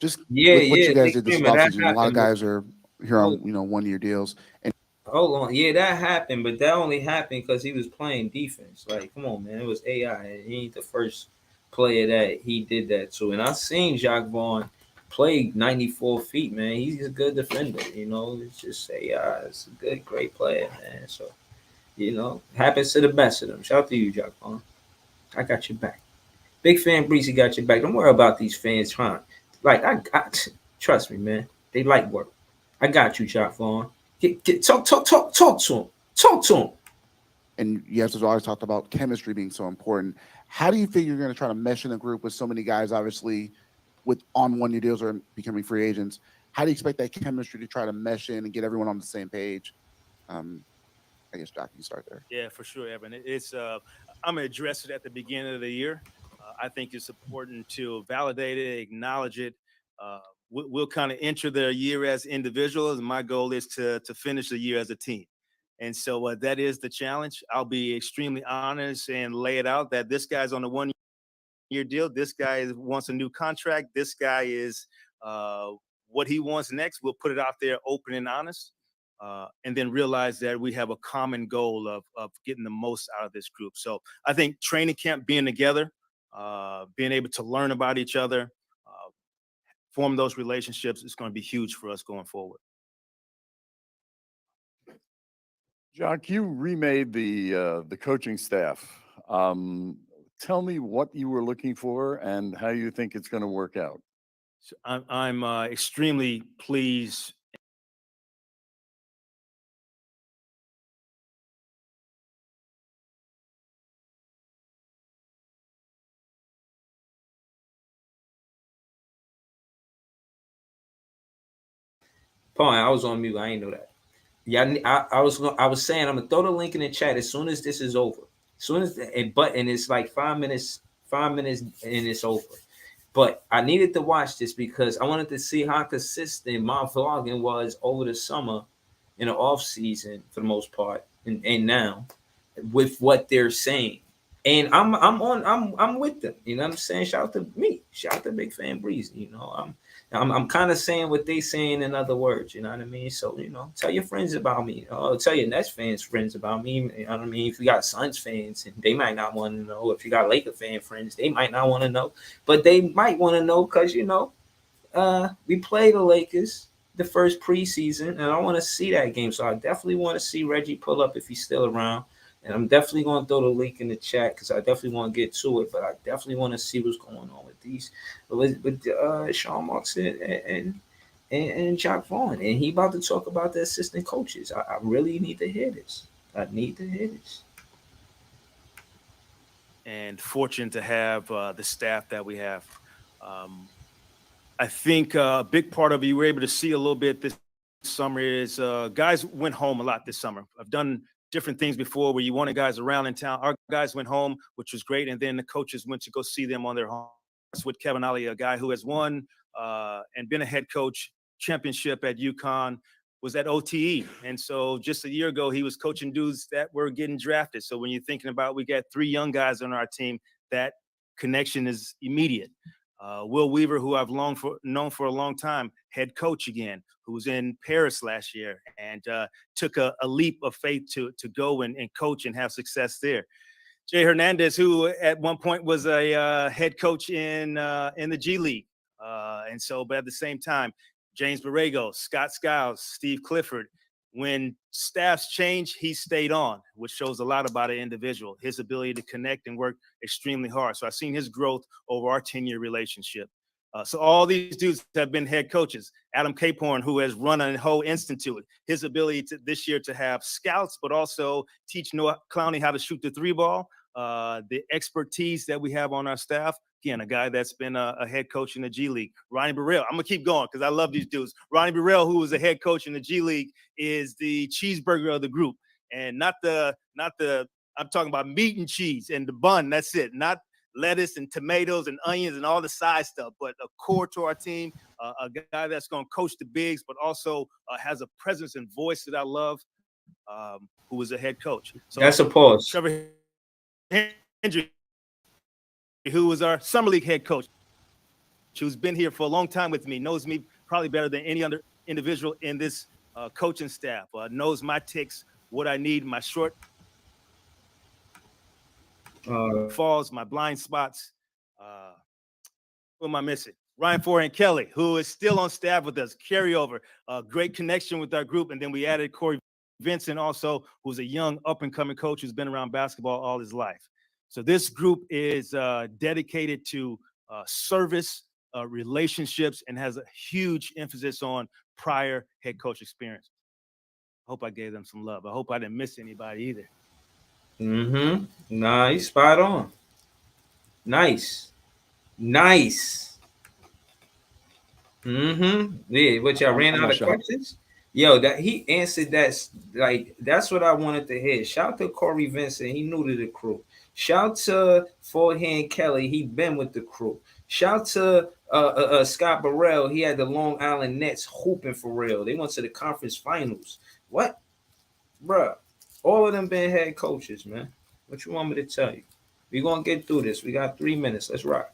Just Yeah, with what yeah, you guys Nick did this Freeman, that offseason, a lot of happened. guys are here on 1-year deals. And Hold on. Yeah, that happened, but that only happened because he was playing defense. Like, come on, man. It was AI. And he ain't the first player that he did that to. And I've seen Jacque Vaughn play 94 feet, man. He's a good defender, It's just AI. It's a good, great player, man. So, happens to the best of them. Shout out to you, Jacque Vaughn. I got your back. Big fan Breezy got your back. Don't worry about these fans trying. Like, I trust me, man. They like work. I got you, Jacque Vaughn. Talk to him. Talk to him. And you guys have always talked about chemistry being so important. How do you think you're going to try to mesh in a group with so many guys, obviously, with on 1-year deals or becoming free agents? How do you expect that chemistry to try to mesh in and get everyone on the same page? I guess, Jacque, you start there. Yeah, for sure, Evan. It's I'm going to address it at the beginning of the year. I think it's important to validate it, acknowledge it. We'll kind of enter the year as individuals. My goal is to finish the year as a team. And so that is the challenge. I'll be extremely honest and lay it out that this guy's on a 1-year deal. This guy wants a new contract. This guy is what he wants next. We'll put it out there open and honest, and then realize that we have a common goal of getting the most out of this group. So I think training camp, being together, being able to learn about each other, form those relationships is going to be huge for us going forward. Jacque, you remade the coaching staff. Tell me what you were looking for and how you think it's going to work out. So I'm extremely pleased. Paul, I was on mute. I ain't know that. Yeah, I was saying I'm gonna throw the link in the chat as soon as this is over. As soon as and it's like 5 minutes and it's over. But I needed to watch this because I wanted to see how consistent my vlogging was over the summer in the off season for the most part, and now with what they're saying. And I'm with them. You know what I'm saying? Shout out to me. Shout out to Big Fan Breezy. I'm kind of saying what they saying in other words. You know what I mean? So tell your friends about me. Tell your Nets fans friends about me. You know what I mean? If you got Suns fans, and they might not want to know. If you got Laker fan friends, they might not want to know. But they might want to know because we play the Lakers the first preseason, and I want to see that game. So I definitely want to see Reggie pull up if he's still around. And I'm definitely going to throw the link in the chat because I definitely want to get to it. But I definitely want to see what's going on with Sean Marks and Jacque Vaughn. And he about to talk about the assistant coaches. I really need to hear this. I need to hear this. And fortunate to have the staff that we have. I think a big part of it you were able to see a little bit this summer is guys went home a lot this summer. I've done different things before where you wanted guys around in town. Our guys went home, which was great. And then the coaches went to go see them on their home. With Kevin Ollie, a guy who has won and been a head coach championship at UConn, was at OTE. And so just a year ago, he was coaching dudes that were getting drafted. So when you're thinking about, we got 3 young guys on our team, that connection is immediate. Will Weaver, who I've known for a long time, head coach again, who was in Paris last year and took a leap of faith to go and coach and have success there. Jay Hernandez, who at one point was a head coach in the G League. And so, but at the same time, James Borrego, Scott Skiles, Steve Clifford, when staffs change, he stayed on, which shows a lot about an individual, his ability to connect and work extremely hard. So I've seen his growth over our 10-year relationship. So all these dudes have been head coaches. Adam Caporn, who has run a whole institute, his ability this year to have scouts, but also teach Noah Clowney how to shoot the 3-ball, the expertise that we have on our staff. Again, a guy that's been a head coach in the G League. Ronnie Burrell, I'm gonna keep going because I love these dudes. Ronnie Burrell, who was a head coach in the G League, is the cheeseburger of the group. And not the, I'm talking about meat and cheese and the bun, that's it. Not lettuce and tomatoes and onions and all the side stuff, but a core to our team, a guy that's going to coach the bigs, but also has a presence and voice that I love, who was a head coach. So That's a pause. Trevor Hendry, who was our summer league head coach, who's been here for a long time with me, knows me probably better than any other individual in this coaching staff, knows my ticks, what I need, my short falls, my blind spots. Who am I missing? Ryan Forehand Kelly, who is still on staff with us, carryover, great connection with our group. And then we added Corey Vincent also, who's a young up-and-coming coach who's been around basketball all his life. So this group is dedicated to service, relationships, and has a huge emphasis on prior head coach experience. I hope I gave them some love. I hope I didn't miss anybody either. Mm-hmm. Nah, you spot on. Nice. Mm-hmm. Yeah, what y'all ran out of questions? Yo, that he answered that's what I wanted to hear. Shout out to Corey Vincent, he new to the crew. Shout to Forehand Kelly, he been with the crew. Shout to Scott Burrell, he had the Long Island Nets hooping for real. They went to the conference finals. What? Bruh, all of them been head coaches, man. What you want me to tell you? We're going to get through this. We got 3 minutes. Let's rock.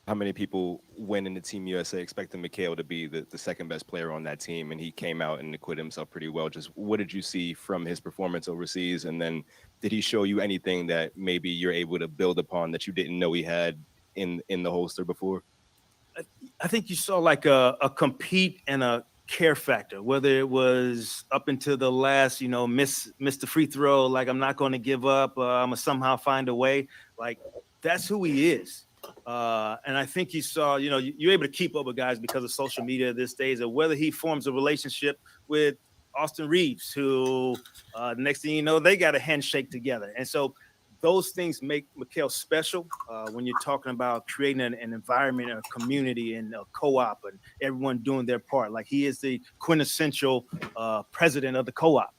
How many people went into Team USA expecting Mikal to be the second best player on that team, and he came out and acquitted himself pretty well? Just what did you see from his performance overseas? And then did he show you anything that maybe you're able to build upon that you didn't know he had in the holster before? I think you saw like a compete and a care factor, whether it was up into the last, miss the free throw, like I'm not going to give up, I'm gonna somehow find a way. Like that's who he is. And I think you saw, you're able to keep up with guys because of social media these days, or whether he forms a relationship with Austin Reeves, who next thing you know, they got a handshake together. And so those things make Mikal special when you're talking about creating an environment, a community, and a co-op, and everyone doing their part. Like he is the quintessential president of the co-op.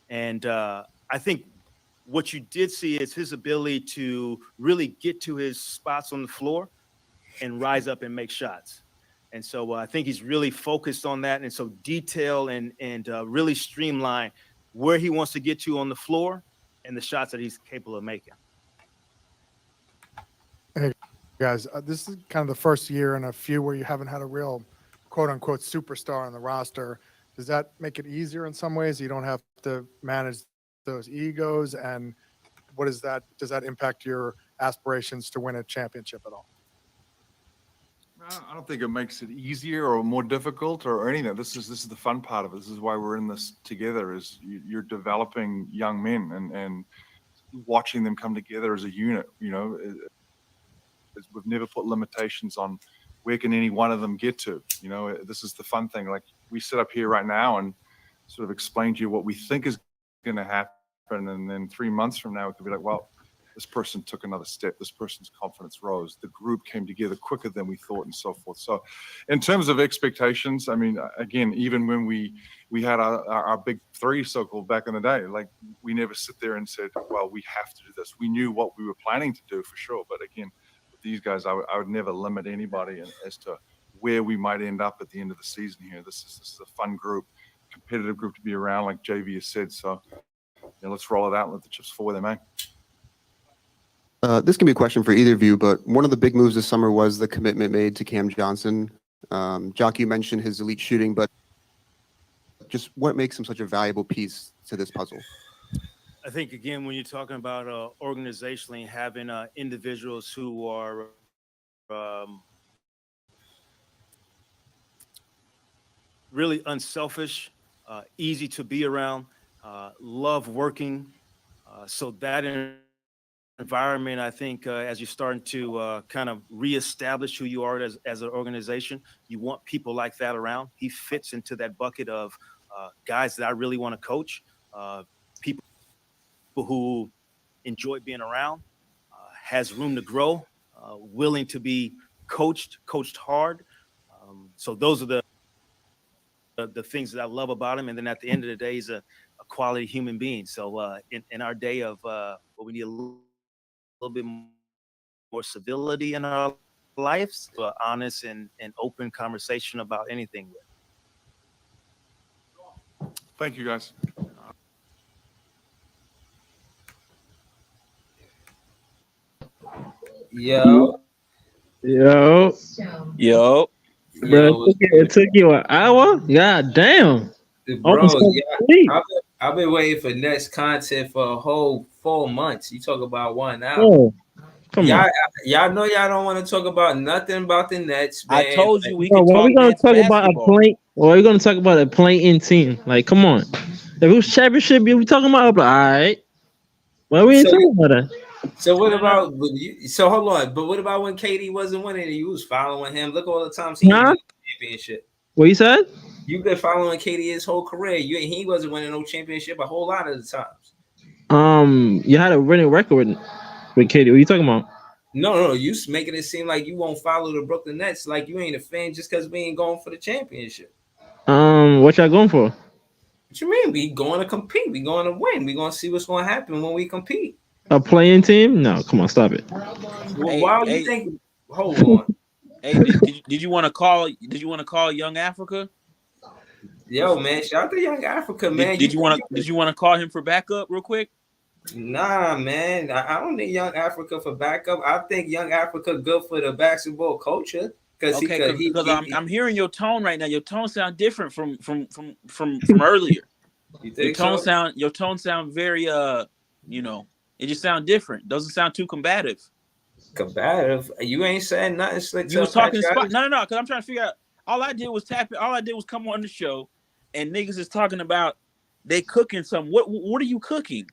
And I think what you did see is his ability to really get to his spots on the floor and rise up and make shots. And so I think he's really focused on that. And so detail and really streamline where he wants to get to on the floor and the shots that he's capable of making. Hey guys, this is kind of the first year in a few where you haven't had a real quote unquote superstar on the roster. Does that make it easier in some ways? You don't have to manage those egos, and what is that? Does that impact your aspirations to win a championship at all? I don't think it makes it easier or more difficult or anything. This is the fun part of it. This is why we're in this together. Is you're developing young men and watching them come together as a unit. We've never put limitations on where can any one of them get to. This is the fun thing. Like we sit up here right now and sort of explain to you what we think is going to happen, and then 3 months from now it could be like, well, this person took another step, this person's confidence rose, the group came together quicker than we thought, and so forth. So in terms of expectations, I mean, again, even when we had our big three so-called back in the day, like we never sit there and said, well, we have to do this. We knew what we were planning to do for sure, but again, with these guys, I would never limit anybody as to where we might end up at the end of the season here. This is a fun group, competitive group to be around, like JV has said. So let's roll it out and let the chips fall where they may. This can be a question for either of you, but one of the big moves this summer was the commitment made to Cam Johnson. Jock, you mentioned his elite shooting, but just what makes him such a valuable piece to this puzzle? I think, again, when you're talking about organizationally having individuals who are really unselfish, easy to be around, love working, so that environment, I think, as you're starting to kind of reestablish who you are as an organization, you want people like that around. He fits into that bucket of guys that I really want to coach, people who enjoy being around, has room to grow, willing to be coached hard. So those are the things that I love about him. And then at the end of the day, he's a quality human being. So in our day of what we need a little bit more civility in our lives, honest and open conversation about anything. Thank you, guys. Yo. Yo. Yo. Bro, it took you an hour? God damn. Bro, I've been waiting for Nets content for a whole 4 months. You talk about 1 hour. Oh, come y'all, on. Y'all know y'all don't want to talk about nothing about the Nets, man. I told you we could talk. We gonna talk about a play, or we're gonna talk about a play-in team. Like, come on. If it was championship, we talking about. I'm like, all right. Well, we ain't talking about that. So what about? So hold on. But what about when KD wasn't winning and you was following him? Look all the times he won the championship. What you said? You've been following KD his whole career. He wasn't winning no championship a whole lot of the times. You had a winning record with KD. What you talking about? No, you making it seem like you won't follow the Brooklyn Nets, like you ain't a fan just because we ain't going for the championship. What y'all going for? What you mean? We going to compete. We going to win. We going to see what's going to happen when we compete. A playing team? No, come on, stop it. Well, why do you think? Hold on. Hey, did you want to call? Did you want to call Young Africa? Yo, man, shout out to Young Africa, man. Did you want to call him for backup real quick? Nah, man, I don't need Young Africa for backup. I think Young Africa good for the basketball culture because I'm hearing your tone right now. Your tone sound different from earlier. You think your tone sound very it just sound different. Doesn't sound too combative. Combative? You ain't saying nothing slick. You was talking no, because I'm trying to figure out. All I did was tap it. All I did was come on the show, and niggas is talking about they cooking something. What are you cooking?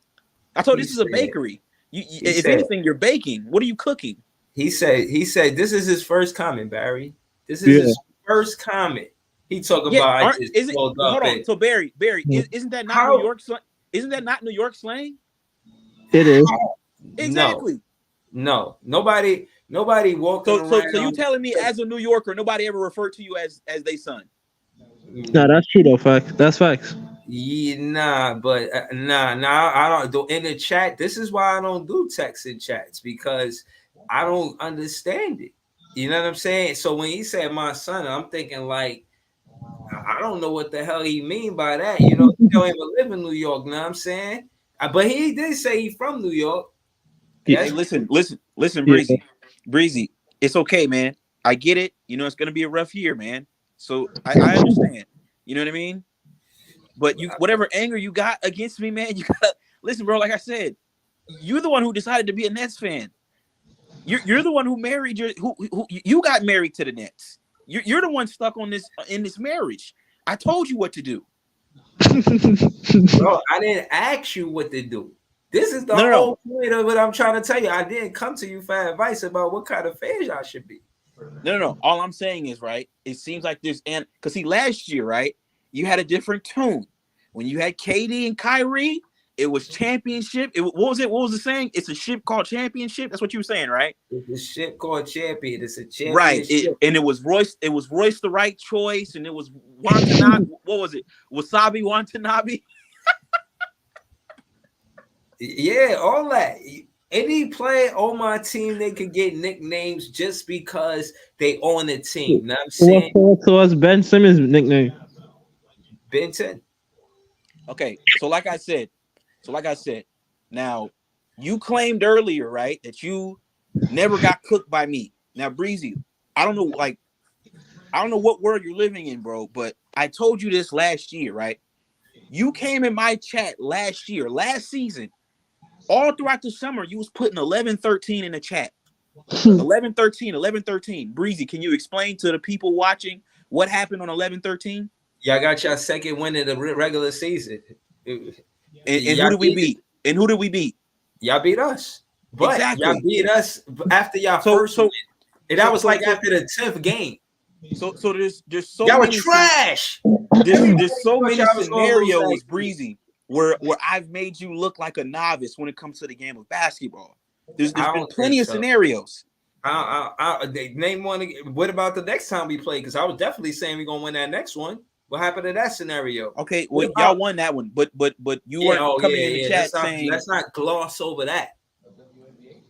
I told you this is a bakery. If anything, you're baking. What are you cooking? He said this is his first comment, Barry. This is his first comment. He talk about hold on. So Barry, isn't that not New York slang? Isn't that not New York slang? It is. Exactly. No. Nobody walking around. So you telling me as a New Yorker, nobody ever referred to you as they son? No, that's true though. Fact. That's facts. Yeah, nah, I don't do in the chat. This is why I don't do text and chats because I don't understand it. You know what I'm saying? So when he said my son, I'm thinking like I don't know what the hell he mean by that. You know, he don't even live in New York. Know what I'm saying? But he did say he's from New York. Hey, listen, Breezy. It's okay, man. I get it. You know, it's gonna be a rough year, man. So I understand. You know what I mean? But whatever anger you got against me, man, you gotta listen, bro. Like I said, you're the one who decided to be a Nets fan. You're the one who married who you got married to the Nets. You're the one stuck on in this marriage. I told you what to do. Bro, I didn't ask you what to do. This is the whole point of what I'm trying to tell you. I didn't come to you for advice about what kind of fans I should be. No. All I'm saying is, right, it seems like there's because last year, right, you had a different tune. When you had KD and Kyrie, it was championship. What was the saying? It's a ship called championship. That's what you were saying, right? It's a ship called champion. It's a championship. Right. And it was Royce. It was Royce the right choice, and it was Watanabe. What was it? Wasabi Watanabe. Yeah, all that. Any player on my team, they could get nicknames just because they on the team. Know what I'm saying? What's Ben Simmons' nickname? Benton. Okay, so like I said, now you claimed earlier, right, that you never got cooked by me. Now, Breezy, I don't know what world you're living in, bro, but I told you this last year, right? You came in my chat last season. All throughout the summer, you was putting 11-13 in the chat. 11-13. Breezy, can you explain to the people watching what happened on 11-13? Y'all got your second win in the regular season. And who did we beat? Y'all beat us. But Exactly. y'all beat us after y'all first win. And that was like after the 10th game. So there's so y'all were many trash. There's so But many y'all was gonna lose scenarios, that Breezy, where I've made you look like a novice when it comes to the game of basketball. There's I been don't plenty think of so. scenarios. They name one again. What about the next time we play? Because I was definitely saying we're gonna win that next one. What happened to that scenario? Okay, What well, about- y'all won that one, but you weren't coming in the chat saying. Let's not gloss over that.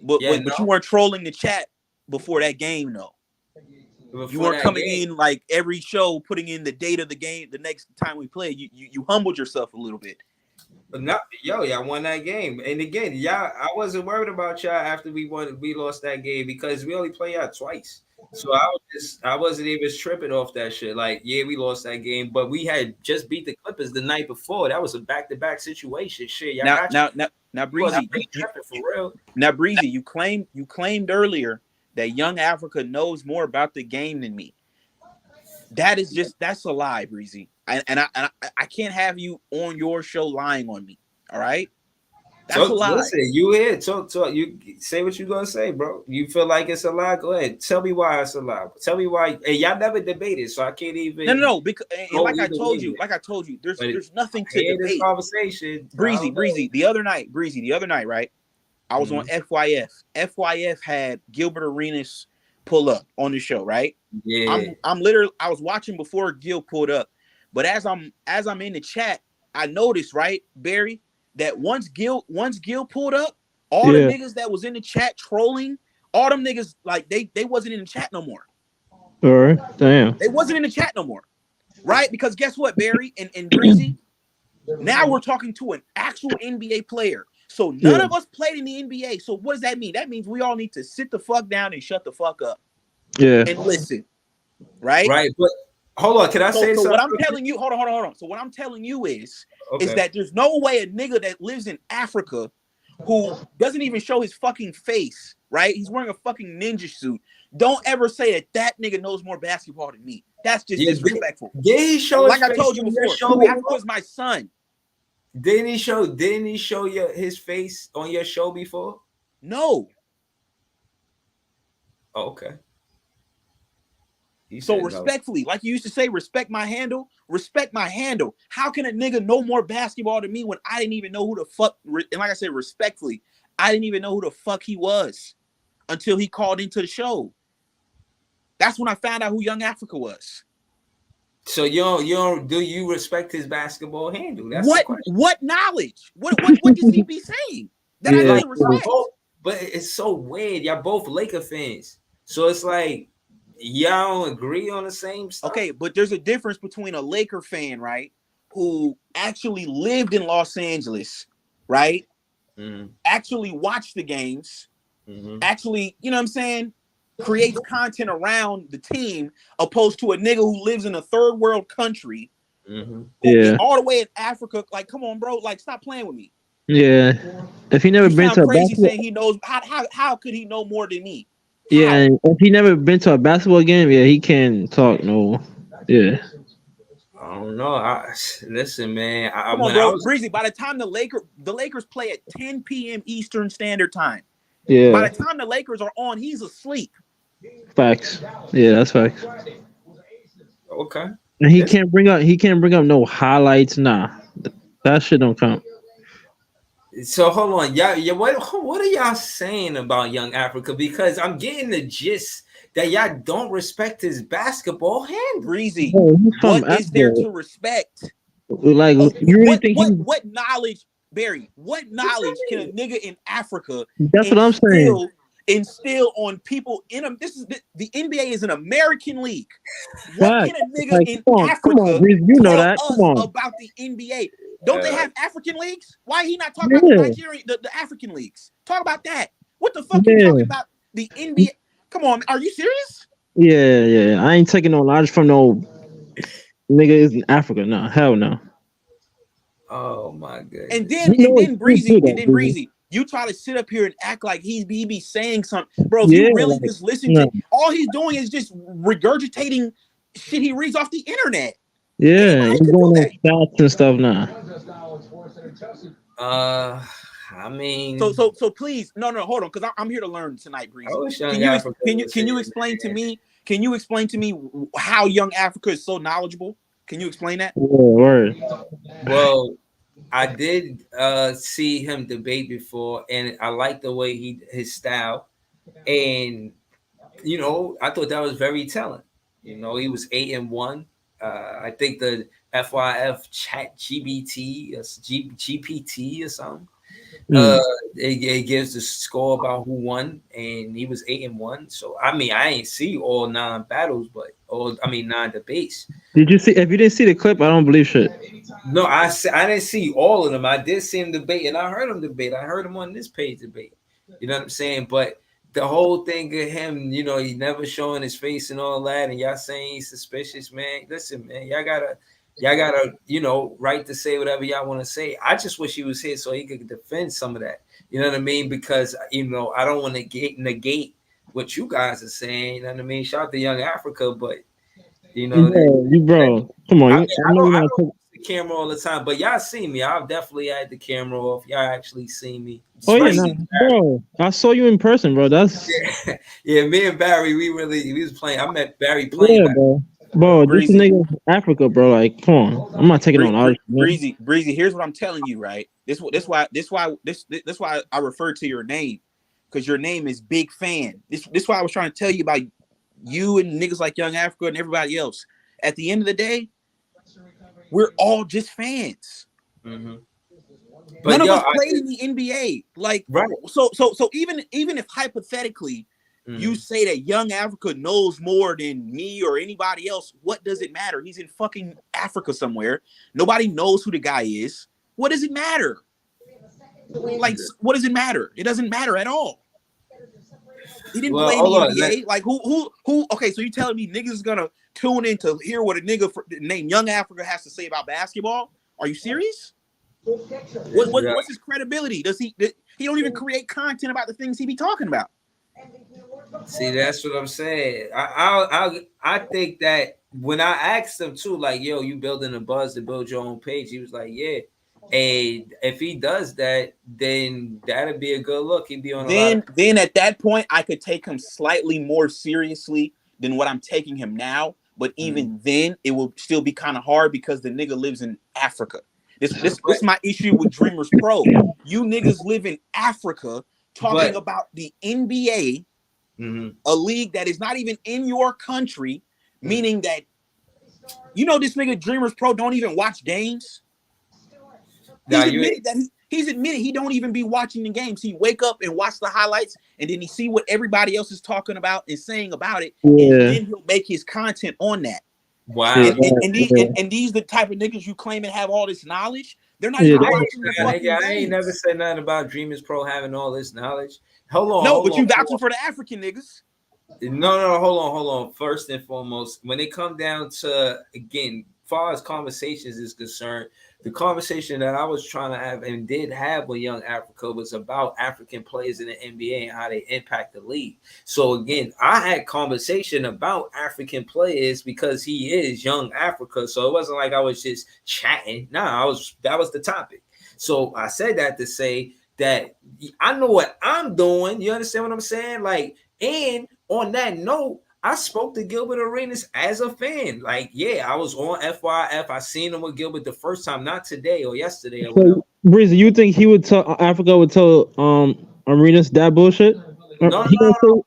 But Yeah, but you weren't trolling the chat before that game, though. You Before weren't that coming game. in like every show, putting in the date of the game. The next time we play, you humbled yourself a little bit. But not y'all won that game. And again, I wasn't worried about y'all after we lost that game because we only play y'all twice. So I wasn't even tripping off that shit. Like, yeah, we lost that game, but we had just beat the Clippers the night before. That was a back-to-back situation. Shit, y'all Now, you wasn't Breezy, tripping for real. Now, Breezy, you claimed earlier that Young Africa knows more about the game than me. That's a lie, Breezy. And I can't have you on your show lying on me. All right, that's a lie. Listen, you here? Talk. You say what you gonna say, bro. You feel like it's a lie? Go ahead. Tell me why it's a lie. Tell me why. And y'all never debated, so I can't even. No. Because go like I either told way. you, there's nothing to Hear this debate. conversation, Breezy. The other night, right? I was on FYF. FYF had Gilbert Arenas pull up on the show, right? Yeah. I'm literally. I was watching before Gil pulled up, but as I'm in the chat, I noticed, right, Barry, that once Gil pulled up, all the niggas that was in the chat trolling, all them niggas like they wasn't in the chat no more. All right, damn. They wasn't in the chat no more, right? Because guess what, Barry and Breezy, now we're talking to an actual NBA player. So none of us played in the NBA. So what does that mean? That means we all need to sit the fuck down and shut the fuck up. Yeah. And listen, right? Right, but hold on. Can I say so something? what I'm telling you, hold on. So what I'm telling you is Okay. that there's no way a nigga that lives in Africa who doesn't even show his fucking face, right? He's wearing a fucking ninja suit. Don't ever say that nigga knows more basketball than me. That's just disrespectful. Did he show his like I face told you on your before, show Africa's my son. Didn't he show his face on your show before? No. Oh, okay. So respectfully, like you used to say, respect my handle. Respect my handle. How can a nigga know more basketball than me when I didn't even know who the fuck? And like I said, respectfully, I didn't even know who the fuck he was until he called into the show. That's when I found out who Young Africa was. So you don't do you respect his basketball handle? That's What knowledge? What does he be saying? That I like, don't respect. but it's so weird. Y'all both Laker fans, so it's like y'all don't agree on the same stuff. Okay, but there's a difference between a Laker fan, right, who actually lived in Los Angeles, right? Actually watched the games, actually, you know what I'm saying, creates content around the team, opposed to a nigga who lives in a third world country, all the way in Africa. Like, come on, bro, like, stop playing with me. Yeah. If he never You been sound to a crazy basketball, saying he knows. How could he know more than me? yeah, and if he never been to a basketball game, yeah, he can't talk no. Yeah. I don't know. Listen, man. Come on, bro. Breezy, by the time the Lakers play at 10 p.m. Eastern Standard Time. Yeah. By the time the Lakers are on, he's asleep. Facts. Yeah, that's facts. Okay. And he can't bring up no highlights. Nah, that shit don't count. So hold on, y'all. What are y'all saying about Young Africa? Because I'm getting the gist that y'all don't respect his basketball hand. Breezy, Oh, he's from what is there Africa. to respect? Like, you really think what knowledge, Barry? What knowledge can a nigga in Africa That's what I'm saying. instill on people in a? The NBA is an American league. Right. What can a nigga Like, in come on, Africa Breeze, you know tell that. us Come on. about the NBA? Don't they have African leagues? Why he not talking about Yeah. the Nigerian, the African leagues? Talk about that. What the fuck you talking about? The NBA? Come on, are you serious? Yeah. I ain't taking no knowledge from no niggas in Africa. No, hell no. Oh my goodness. And then Breezy, you try to sit up here and act like he be saying something, bro. If you really just listen to, all he's doing is just regurgitating shit he reads off the internet. Yeah, he's going on stats and stuff now. I mean, so please, no, hold on, because I'm here to learn tonight, Breezy. I wish Young Can you Africa can you was can you here, explain to man. me? Can you explain to me how Young Africa is so knowledgeable? Can you explain that? Yeah, word. Well, I did see him debate before, and I like the way his style, and I thought that was very telling. He was 8-1. I think the FYF chat GPT or GPT or something. It gives the score about who won, and he was 8-1. So I mean, I ain't see all 9 battles, but 9 debates. Did you see? If you didn't see the clip, I don't believe shit. No, I didn't see all of them. I did see him debate, and I heard him debate. I heard him on this page debate. You know what I'm saying? But the whole thing of him, he never showing his face and all that, and y'all saying he's suspicious, man. Listen, man, y'all gotta, right to say whatever y'all want to say. I just wish he was here so he could defend some of that. You know what I mean? Because I don't want to negate what you guys are saying. You know what I mean? Shout out to Young Africa, but bro, come on. I don't use the camera all the time, but y'all see me. I've definitely had the camera off. Y'all actually see me. Oh yeah, bro. I saw you in person, bro. That's yeah. Me and Barry, we was playing. I met Barry playing. Yeah, bro. Bro, this nigga Africa, bro. Like, come on. I'm not taking on all Breezy. Here's what I'm telling you, right? This why I refer to your name, because your name is Big Fan. This why I was trying to tell you about you and niggas like Young Africa and everybody else. At the end of the day, we're all just fans. Mm-hmm. None of us played in the NBA. Like, right. So even if hypothetically you say that Young Africa knows more than me or anybody else, what does it matter? He's in fucking Africa somewhere. Nobody knows who the guy is. What does it matter? Like, what does it matter? It doesn't matter at all. He didn't play in the NBA. Like, who? Okay, so you telling me niggas is gonna tune in to hear what a nigga named Young Africa has to say about basketball? Are you serious? What's his credibility? He don't even create content about the things he be talking about? See, that's what I'm saying. I think that when I asked him too, like, yo, you building a buzz to build your own page? He was like, yeah. And if he does that, then that'd be a good look. He'd be on. Then at that point, I could take him slightly more seriously than what I'm taking him now. But even then, it will still be kind of hard because the nigga lives in Africa. This is my issue with Dreamers Pro. You niggas live in Africa talking about the NBA, a league that is not even in your country, meaning that this nigga Dreamers Pro don't even watch games. He's admitted he don't even be watching the games. He wake up and watch the highlights, and then he see what everybody else is talking about and saying about it, and then he'll make his content on that. Wow. And these the type of niggas you claim and have all this knowledge. They're not even watching the fucking games. I ain't never said nothing about Dreamers Pro having all this knowledge. Hold on. No, but you vouching for the African niggas. No, hold on. First and foremost, when it come down to, again, far as conversations is concerned, the conversation that I was trying to have and did have with Young Africa was about African players in the NBA and how they impact the league. So again, I had conversation about African players because he is Young Africa. So it wasn't like I was just chatting. Nah, that was the topic. So I said that to say that I know what I'm doing. You understand what I'm saying? Like, and on that note, I spoke to Gilbert Arenas as a fan. Like, yeah, I was on FYF. I seen him with Gilbert the first time, not today or yesterday or whatever. Breezy, you think Africa would tell Arenas that bullshit? No,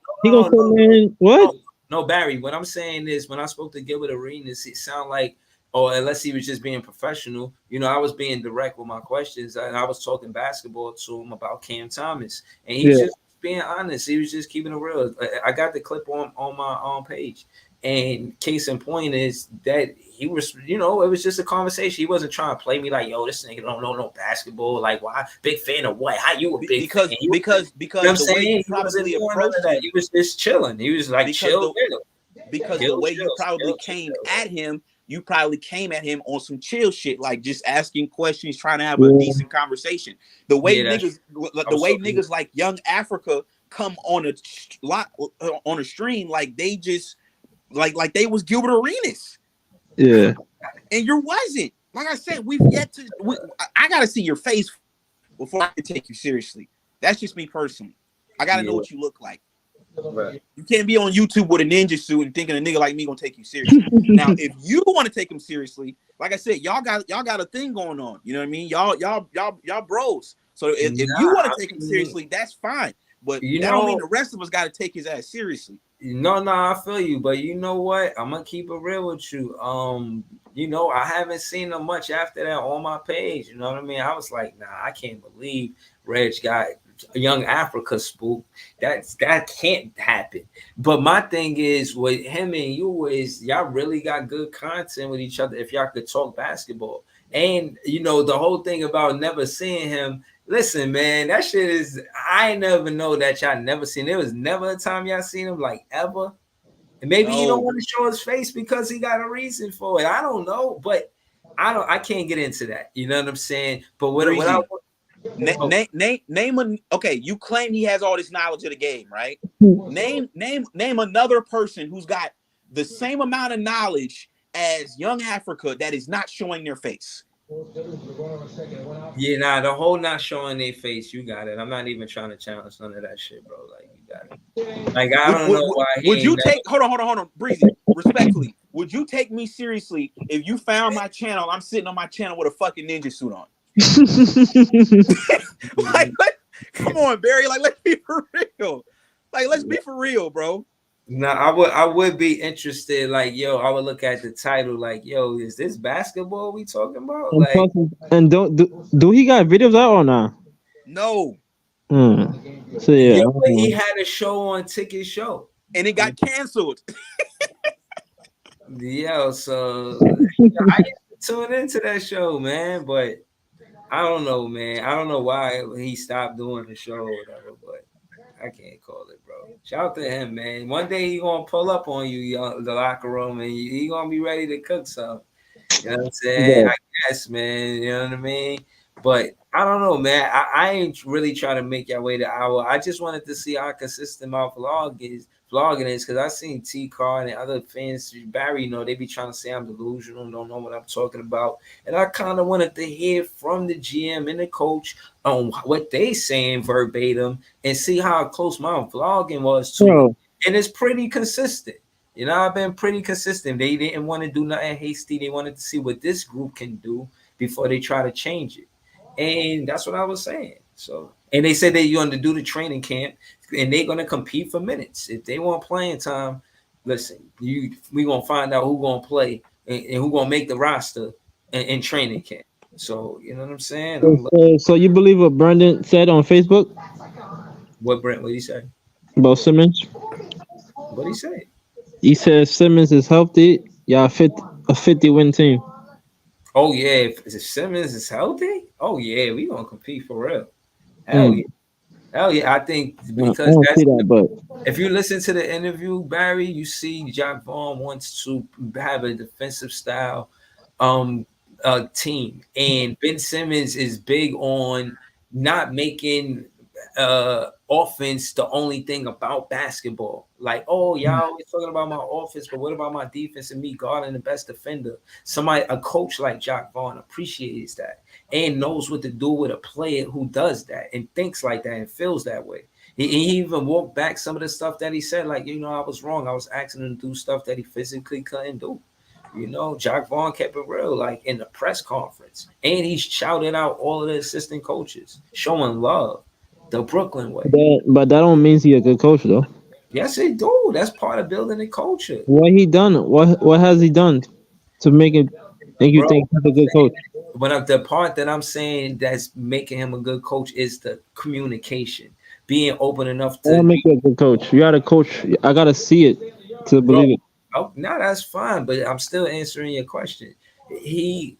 what? No, Barry. What I'm saying is, when I spoke to Gilbert Arenas, it sounded like, or unless he was just being professional, I was being direct with my questions, and I was talking basketball to him about Cam Thomas, and he just being honest. He was just keeping it real. I got the clip on my own page, and case in point is that he was, it was just a conversation. He wasn't trying to play me like, yo, this nigga don't know no basketball. Like, why? Big fan of what? How you a big fan? Because you know what I'm saying? He was just chilling. He was like chill. Because the way you probably came at him, you probably came at him on some chill shit, like just asking questions, trying to have a decent conversation. The way niggas like Young Africa come on a stream, like they just like they was Gilbert Arenas. Yeah. And you wasn't. Like I said, I gotta see your face before I can take you seriously. That's just me personally. I gotta know what you look like. Right. You can't be on YouTube with a ninja suit and thinking a nigga like me gonna take you seriously. Now, if you want to take him seriously, like I said, y'all got a thing going on. You know what I mean? Y'all bros. So if you want to take him seriously, that's fine. But that don't mean the rest of us got to take his ass seriously. No, I feel you, but you know what? I'm gonna keep it real with you. You know, I haven't seen him much after that on my page. You know what I mean? I was like, nah, I can't believe Reg got Young Africa spook. That can't happen. But my thing is with him and you is y'all really got good content with each other if y'all could talk basketball. And you know, the whole thing about never seeing him. Listen, man, that shit is. I never know that y'all never seen. There was never a time y'all seen him like ever. And maybe he don't want to show his face because he got a reason for it. I don't know, but I can't get into that. You know what I'm saying? But okay, you claim he has all this knowledge of the game, right? Name another person who's got the same amount of knowledge as Young Africa that is not showing their face. Yeah, nah, the whole not showing their face, you got it. I'm not even trying to challenge none of that shit, bro. Like, you got it. Like, I don't know why. Would you take? Hold on, Breezy. Respectfully, would you take me seriously if you found my channel? I'm sitting on my channel with a fucking ninja suit on. Come on, Barry. Like, let's be for real. Like, let's be for real, bro. No, I would be interested. Like, yo, I would look at the title. Like, yo, is this basketball we talking about? Like, And do he got videos out or not? No. So yeah, yo, but he had a show on Ticket Show, and it got canceled. Yo, so I used to tune into that show, man. But I don't know, man. I don't know why he stopped doing the show or whatever. But I can't call it, bro. Shout out to him, man. One day he gonna pull up on you, the locker room, and he gonna be ready to cook something. You know what I'm saying? I guess, man. You know what I mean? But I don't know, man. I ain't really trying to make y'all wait an hour. I just wanted to see how consistent my vlogging is because I seen T-Car and other fans, Barry, you know, they be trying to say I'm delusional, don't know what I'm talking about. And I kind of wanted to hear from the GM and the coach on what they saying verbatim and see how close my vlogging was to it. And it's pretty consistent. You know, I've been pretty consistent. They didn't want to do nothing hasty. They wanted to see what this group can do before they try to change it. And that's what I was saying. So, and they said they're going to do the training camp and they're going to compete for minutes. If they want playing time, listen, we going to find out who going to play and who going to make the roster in training camp. So, you know what I'm saying? So you believe what Brendan said on Facebook? What did he say? About Simmons? What did he say? He said Simmons is healthy. Y'all a 50-win team. Oh, yeah. If Simmons is healthy, oh, yeah, we going to compete for real. Hell yeah. Hell yeah. I think because if you listen to the interview, Barry, you see Jacque Vaughn wants to have a defensive style team. And Ben Simmons is big on not making offense the only thing about basketball. Like, oh, y'all always talking about my offense, but what about my defense and me guarding the best defender? A coach like Jacque Vaughn appreciates that and knows what to do with a player who does that and thinks like that and feels that way. He even walked back some of the stuff that he said, like, you know, I was wrong. I was asking him to do stuff that he physically couldn't do. You know, Jacque Vaughn kept it real, like in the press conference. And he shouted out all of the assistant coaches, showing love the Brooklyn way. But that don't mean he's a good coach, though. Yes, it do. That's part of building a culture. What he done? What has he done to make you think he's a good coach? But the part that I'm saying that's making him a good coach is the communication, being open enough to. I'll make you a good coach. You got to coach. I gotta see it to believe it. Oh, no, that's fine. But I'm still answering your question. He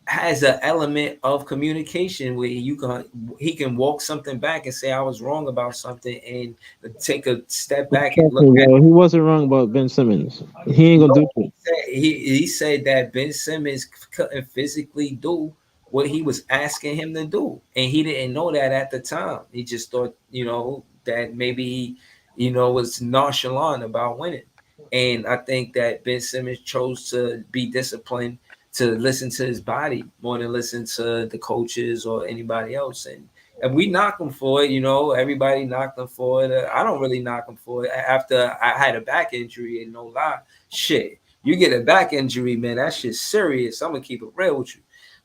has an element of communication where he can walk something back and say I was wrong about something and take a step back and look at it. He wasn't wrong about Ben Simmons. He ain't gonna do it. He said that Ben Simmons couldn't physically do what he was asking him to do, and he didn't know that at the time. He just thought, you know, that maybe he, was nonchalant about winning. And I think that Ben Simmons chose to be disciplined to listen to his body more than listen to the coaches or anybody else. And we knock him for it, you know. Everybody knocked him for it. I don't really knock him for it. After I had a back injury, and no lie, shit, you get a back injury, man, that shit's serious. I'm gonna keep it real with you.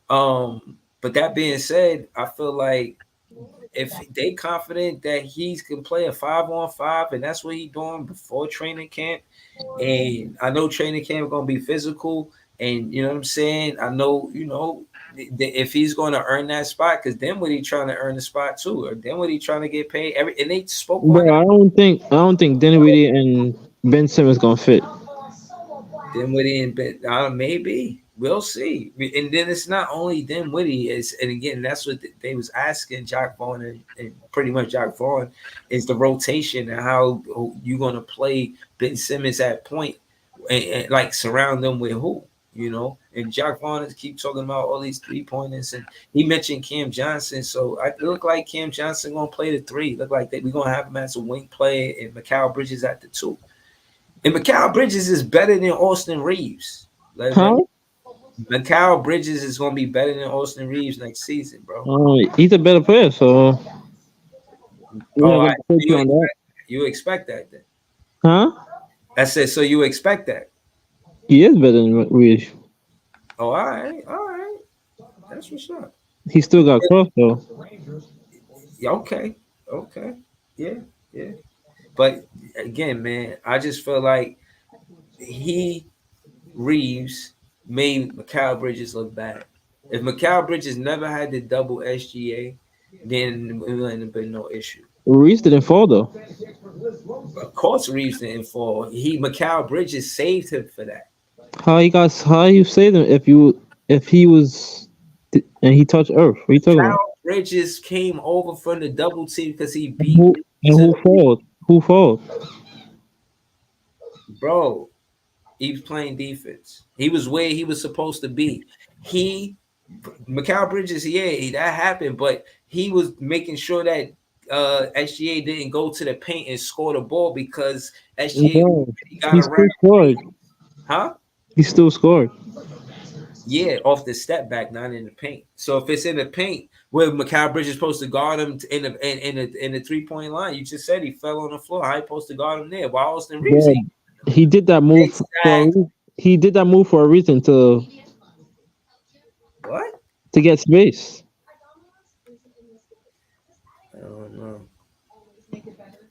But that being said, I feel like if they confident that he can play a 5-on-5, and that's what he's doing before training camp, and I know training camp gonna be physical, and you know what I'm saying. I know, you know, if he's going to earn that spot, because then what he trying to earn the spot too, or then what he trying to get paid. And they spoke. Bro, I don't think Dinwiddie and Ben Simmons gonna fit. Dinwiddie and Ben, maybe we'll see. And then it's not only Dinwiddie, and again, that's what they was asking Jacque Vaughn, and pretty much Jacque Vaughn is the rotation and how you gonna play Ben Simmons at point, and like surround them with who. You know, and Jacque Vaughn keep talking about all these 3-pointers, and he mentioned Cam Johnson. So I look like Cam Johnson gonna play the 3. Look like we're gonna have him as a wing player, and Mikal Bridges at the 2. And Mikal Bridges is better than Austin Reeves. Mikal Bridges is gonna be better than Austin Reeves next season, bro. He's a better player, so you expect that then? Huh? I said, so you expect that? He is better than Reeves. Oh, all right. That's what's up. He still got close though. Yeah, okay. Yeah. But again, man, I just feel like Reeves made Mikal Bridges look bad. If Mikal Bridges never had the double SGA, then it wouldn't have been no issue. Reeves didn't fall though. Of course, Reeves didn't fall. Mikal Bridges saved him for that. How you say them if he was and he touched earth? What are you talking about? Bridges came over from the double team because he beat. Who fought? Who fought? Bro, he was playing defense. He was where he was supposed to be. Mikal Bridges, that happened, but he was making sure that SGA didn't go to the paint and score the ball because SGA got around. Scored. Huh? He still scored. Yeah, off the step back, not in the paint. So if it's in the paint, where Mikal Bridges is supposed to guard him in the 3-point line, you just said he fell on the floor. How you supposed to guard him there? Why Austin Reeves? He did that move. He did that move for a reason to get space. I don't know.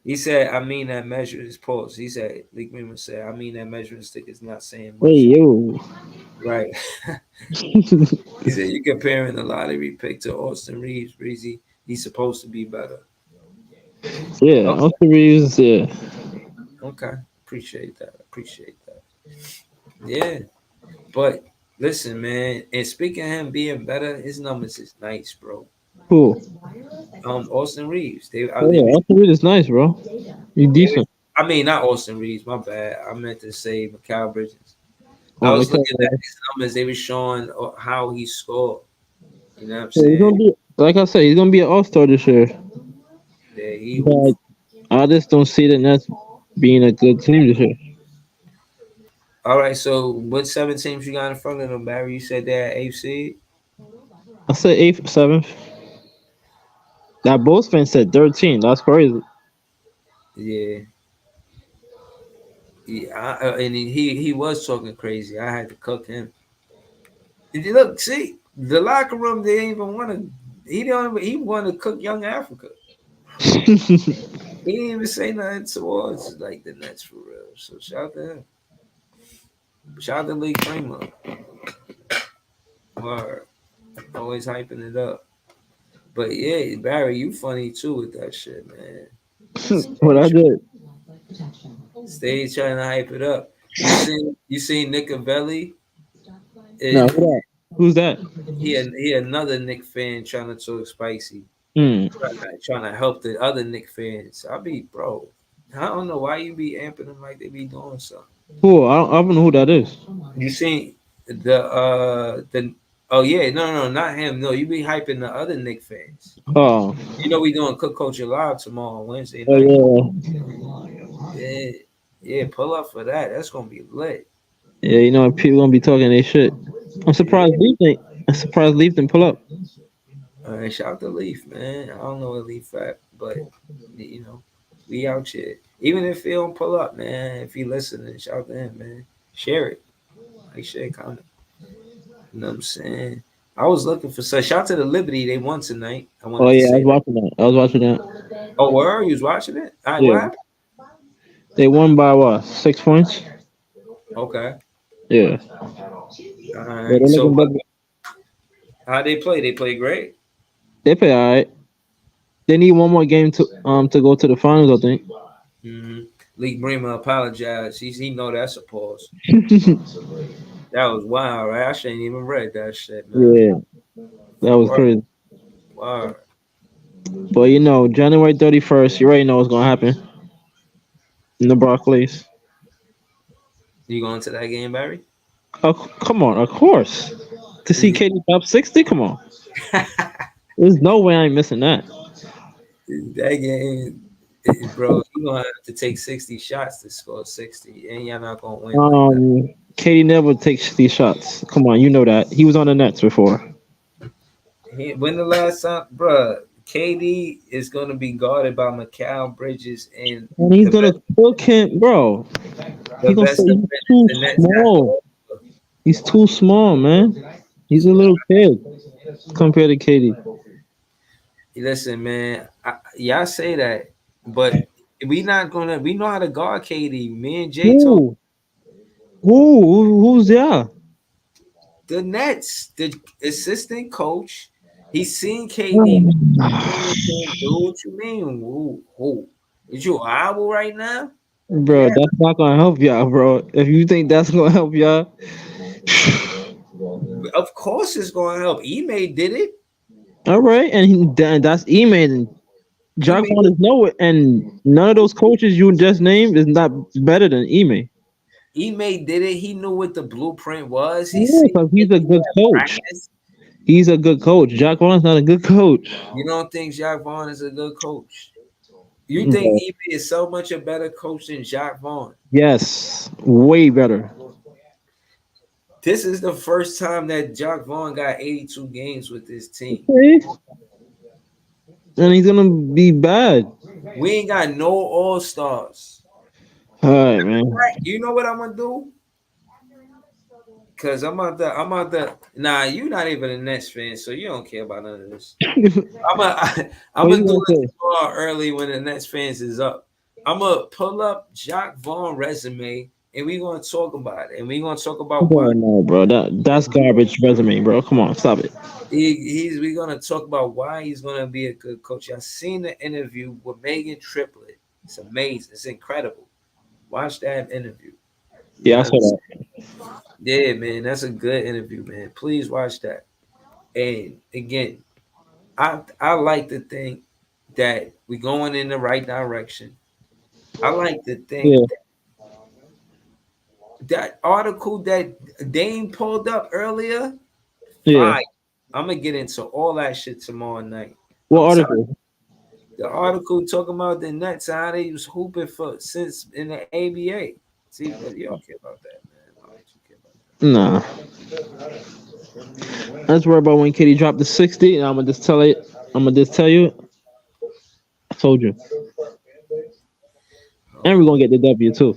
He said, I mean that measuring pulse. He said, Leak Memon said, I mean that measuring stick is not saying much. Hey, yo. Right. He said, you're comparing the lottery pick to Austin Reeves, Breezy. He's supposed to be better. Yeah, Austin Reeves, yeah. Okay. Appreciate that. Yeah. But listen, man, and speaking of him being better, his numbers is nice, bro. Who? Austin Reeves. Austin Reeves is nice, bro. He's decent. I mean, not Austin Reeves. My bad. I meant to say Mikal Bridges. I was looking at his numbers. They were showing how he scored. You know what I'm saying? He's gonna be, like I said, he's gonna be an all-star this year. Yeah, but I just don't see the Nets being a good team this year. All right. So, what 7 teams you got in front of them, Barry? You said they're 8th seed. I said 8th, 7th. That Bulls fan said 13. That's crazy. Yeah. And he was talking crazy. I had to cook him. Look, see, the locker room, they didn't even want to. He wanted to cook Young Africa. He didn't even say nothing towards like the Nets for real. So shout out to him. Shout out to Lee Kramer. Word. Always hyping it up. But yeah, Barry, you funny too with that shit, man. What I did. Stay trying to hype it up. You seen Nick Avelli? No, who's that? He another Nick fan trying to talk spicy. Mm. Trying to help the other Nick fans. Bro, I don't know why you be amping them like they be doing something. Who? I don't know who that is. You seen the oh yeah, no, not him. No, you be hyping the other Nick fans. Oh. You know we doing Cook Culture Live tomorrow, Wednesday night. Yeah, pull up for that. That's gonna be lit. Yeah, you know people gonna be talking their shit. I'm surprised Leaf didn't pull up. All right, shout out to Leaf, man. I don't know what Leaf at, but you know, we out here. Even if he don't pull up, man, if he listening, shout out to him, man. Share it. Like, share, comment. You know what I'm saying? I was looking for shout out to the Liberty. They won tonight. I wanted Oh to yeah, I say was watching that. Oh, where? You was watching it? All right, Yeah. what happened? They won by what? 6 points? Okay. Yeah. All Yeah, right. they're So looking better. how they play? They play great. They play all right. They need one more game to go to the finals, I think. Mm-hmm. Lee Bremer apologized. He know that's a pause. That was wild, right? I shouldn't even read that shit, man. Yeah, that was crazy. Wow. But you know, January 31st, you already know what's gonna happen in the Barclays. You going to that game, Barry? Oh, come on, of course. To see Katie top 60, come on. There's no way I'm missing that. That game, bro, you gonna have to take 60 shots to score 60, and you're not gonna win. Katie never takes these shots. Come on, you know that. He was on the Nets before. When the last time, bro, KD is gonna be guarded by Mikal Bridges and And he's gonna cook him, bro. He's gonna say he's too small. He's too small, man. He's a little kid compared to Katie. Listen, man, y'all say that, but we know how to guard KD. Me and Jay talk. Who's there? The Nets, the assistant coach, he's seen KD. What you mean? Who? Is you owl right now? Bro, that's not gonna help y'all, bro. If you think that's gonna help y'all, of course it's gonna help. Ime did it. all right, and that's Ime. Jack Vaughn is nowhere, and none of those coaches you just named is not better than Ime. Ime did it. He knew what the blueprint was. He's a good coach. He's a good coach. Jack Vaughn's not a good coach. You don't think Jack Vaughn is a good coach? You think Ime is so much a better coach than Jack Vaughn? Yes, way better. This is the first time that Jack Vaughn got 82 games with his team. Okay. And he's gonna be bad. We ain't got no all-stars. All right, man. You know what I'm gonna do? Cause I'm out there. Nah, you're not even a Nets fan, so you don't care about none of this. I'm gonna do this tomorrow early when the Nets fans is up. I'm gonna pull up Jack Vaughn resume and we're gonna talk about it. And we're gonna talk about why. No, bro, that's garbage resume, bro. Come on, stop it. We're gonna talk about why he's gonna be a good coach. I've seen the interview with Megan Triplett. It's amazing. It's incredible. Watch that interview. Yeah, I saw that. Yeah, man, that's a good interview, man. Please watch that. And again, I like to think that we're going in the right direction. I like to think that article that Dame pulled up earlier. Yeah. I'm gonna get into all that shit tomorrow night. What article? The article talking about the Nets, how they was hooping since in the ABA. See, you don't care about that, man. Nah. Let's worry about when Katie dropped the 60, and I'm gonna just tell you. I told you. And we're gonna get the W too.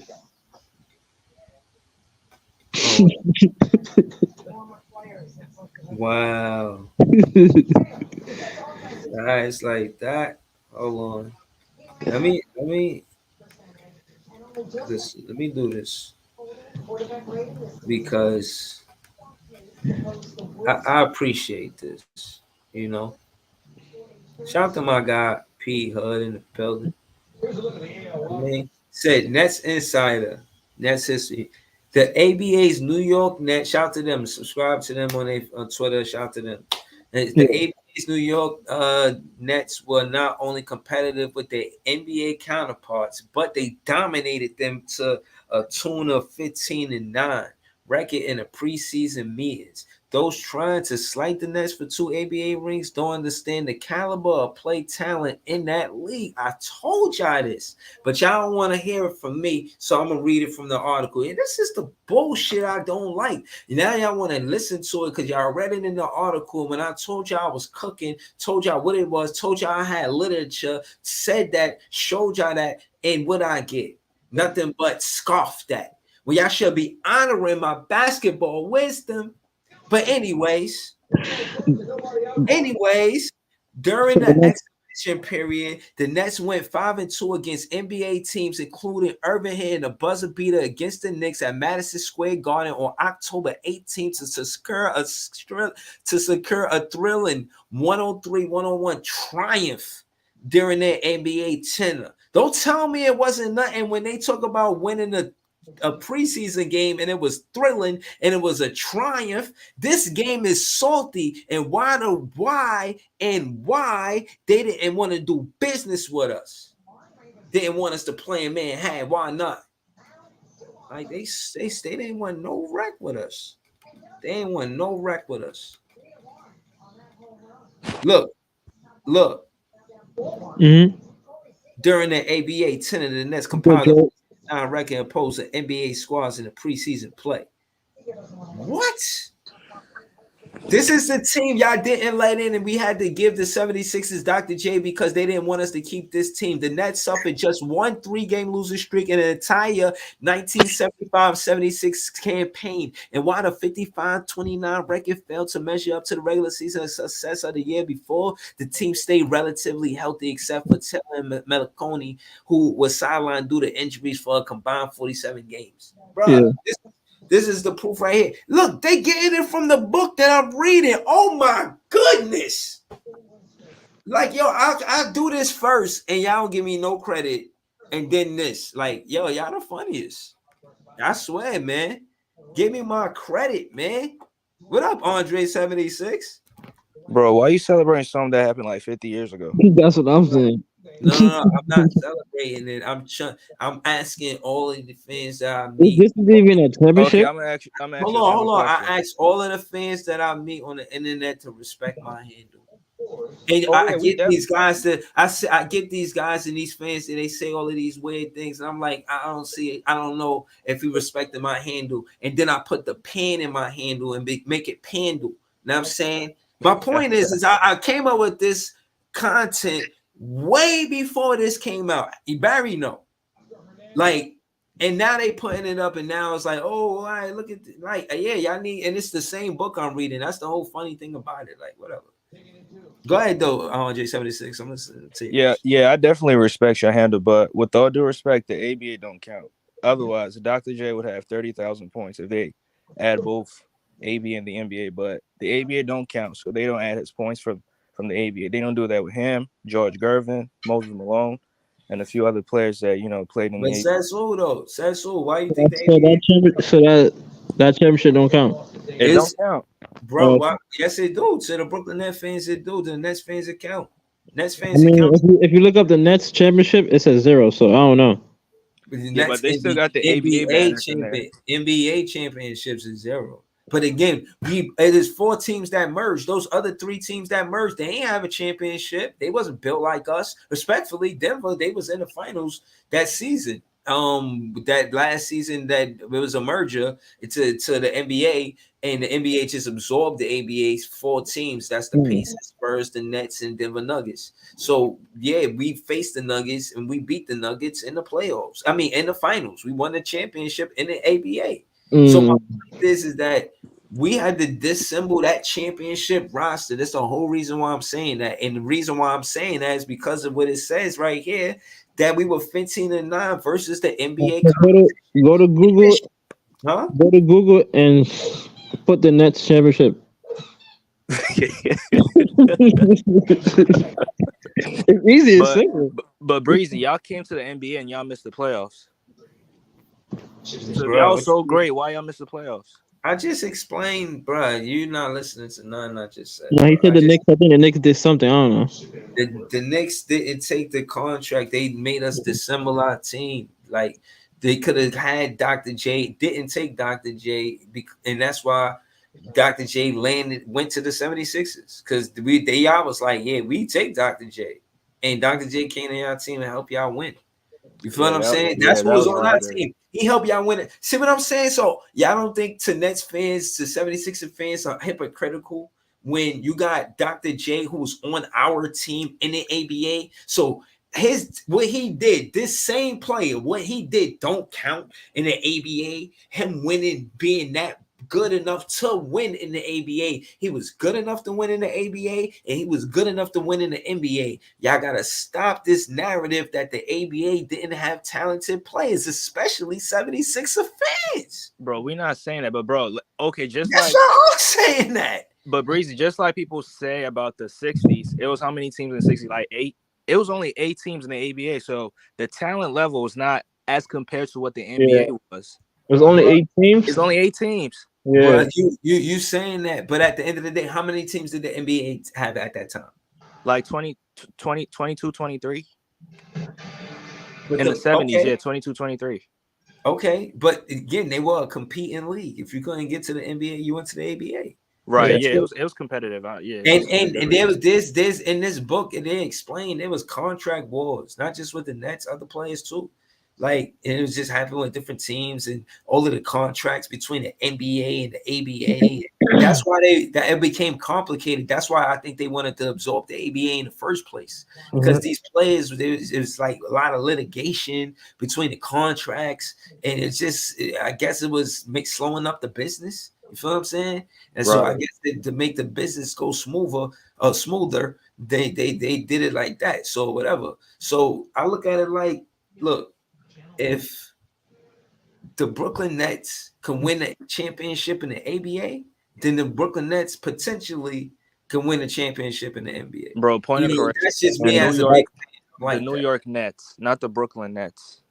Wow. It's like that. Hold on. Let me do this because I appreciate this. You know, shout out to my guy P Hood in the building. Said Nets Insider, Nets History. The ABA's New York Nets, shout out to them. Subscribe to them on Twitter. Shout out to them. And the ABA's New York Nets were not only competitive with their NBA counterparts, but they dominated them to a tune of 15-9 record in the preseason meetings. those trying to slight the Nets for 2 ABA rings don't understand the caliber of play talent in that league. I told y'all this, but y'all don't want to hear it from me, so I'm gonna read it from the article. And this is the bullshit I don't like. Now y'all want to listen to it because y'all read it in the article. When I told y'all I was cooking, told y'all what it was, told y'all I had literature, said that, showed y'all that, and what I get? Nothing but scoffed at. Well, y'all should be honoring my basketball wisdom. But anyways, during the exhibition period, the Nets went 5-2 against NBA teams, including Irving hitting a buzzer beater against the Knicks at Madison Square Garden on October 18th to secure a thrilling 103-101 triumph during their NBA tenure. Don't tell me it wasn't nothing when they talk about winning a preseason game and it was thrilling and it was a triumph. This game is salty, and why they didn't want to do business with us. They didn't want us to play in Manhattan. Why not? Like they didn't want no wreck with us. They didn't want no wreck with us. Look. Mm-hmm. During the ABA 10 of the Nets compiled a record opposed to NBA squads in the preseason play. What? This is the team y'all didn't let in, and we had to give the 76ers Dr. J because they didn't want us to keep this team. The Nets suffered just one 3-game losing streak in an entire 1975-76 campaign. And while the 55-29 record failed to measure up to the regular season success of the year before, the team stayed relatively healthy except for Taylor Meliconi, who was sidelined due to injuries for a combined 47 games. Bro, Yeah. This is the proof right here. Look, they getting it from the book that I'm reading. Oh my goodness. Like, yo, I do this first and y'all don't give me no credit. And then this. Like, yo, y'all the funniest. I swear, man. Give me my credit, man. What up, Andre 76? Bro, why you celebrating something that happened like 50 years ago? That's what I'm saying. No, I'm not celebrating it. I'm asking all of the fans that I Is meet. this even a championship? Okay, I'm gonna ask you. Hold on. I ask all of the fans that I meet on the internet to respect my handle. And I get these guys I get these guys and these fans and they say all of these weird things, and I'm like, I don't see it. I don't know if you respected my handle. And then I put the pen in my handle and make it Pandle. Now I'm saying my point is I came up with this content way before this came out. Barry know. Like, and now they putting it up, and now it's like, oh, all right, look at like, yeah, y'all need, and it's the same book I'm reading. That's the whole funny thing about it. Like, whatever. Go ahead though, J76. I'm listening to you. Yeah, I definitely respect your handle, but with all due respect, the ABA don't count. Otherwise, Dr. J would have 30,000 points if they add both ABA and the NBA. But the ABA don't count, so they don't add his points from the ABA. They don't do that with him, George Gervin, Moses Malone, and a few other players that played in the But ABA. says who though? Says who? Why you think that championship don't count? It don't count, bro? Why? Yes, it do. To the Brooklyn Nets fans, it do. The Nets fans account. Nets I fans mean, account. if you look up the Nets championship, it says 0. So I don't know. Yeah, but they still got the ABA banners in there. NBA championships is 0. But again, it is 4 teams that merged. Those other 3 teams that merged, they ain't have a championship. They wasn't built like us. Respectfully, Denver, they was in the finals that season. That last season that it was a merger to the NBA, and the NBA just absorbed the ABA's 4 teams. That's the Pacers, Spurs, the Nets, and Denver Nuggets. So yeah, we faced the Nuggets and we beat the Nuggets in the playoffs. I mean, in the finals, we won the championship in the ABA. So my point is that we had to disassemble that championship roster. That's the whole reason why I'm saying that. And the reason why I'm saying that is because of what it says right here, that we were 15-9 versus the NBA. Go to Google. Huh? Go to Google and put the Nets championship. It's easy. It's simple. But Breezy, y'all came to the NBA and y'all missed the playoffs. So if y'all so great, why y'all miss the playoffs? I just explained, bro. You're not listening to nothing I just said. No, he said the Knicks. I think the Knicks did something. I don't know. The Knicks didn't take the contract. They made us disassemble our team. Like, they could have had Dr. J. Didn't take Dr. J. And that's why Dr. J went to the 76ers because y'all was like, yeah, we take Dr. J. And Dr. J came to y'all team and help y'all win. You feel what I'm saying? That's who was on our team. He helped y'all win it. See what I'm saying? So y'all don't think to Nets fans, to 76er fans are hypocritical when you got Dr. J who's on our team in the ABA? So what he did, this same player, what he did don't count in the ABA. Him winning, being that good enough to win in the ABA. He was good enough to win in the ABA, and he was good enough to win in the NBA. Y'all gotta stop this narrative that the ABA didn't have talented players, especially 76er fans. Bro, we're not saying that, but bro, okay, just That's like not I'm saying that. But Breezy, just like people say about the 60s, it was how many teams in the 60s? Like 8. It was only 8 teams in the ABA, so the talent level was not as compared to what the NBA was. It was only 8 teams. It's only 8 teams. Yeah, But you saying that, but at the end of the day, how many teams did the NBA have at that time? Like 20, 22, 23. But In the 70s, okay. yeah, 22, 23. Okay, but again, they were a competing league. If you couldn't get to the NBA, you went to the ABA. Right, yeah, it was competitive. Yeah, And there was this in this book, and they explained there was contract wars, not just with the Nets, other players too. Like, and it was just happening with different teams and all of the contracts between the NBA and the ABA. That's why it became complicated. That's why I think they wanted to absorb the ABA in the first place, because these players, it was like a lot of litigation between the contracts, and it's just, I guess it was slowing up the business. You feel what I'm saying? And so I guess to make the business go smoother, they did it like that. So whatever. So I look at it like, look, if the Brooklyn Nets can win a championship in the ABA, then the Brooklyn Nets potentially can win a championship in the NBA. Bro, point of correction. That's just me as a York, big fan. the New York Nets, not the Brooklyn Nets.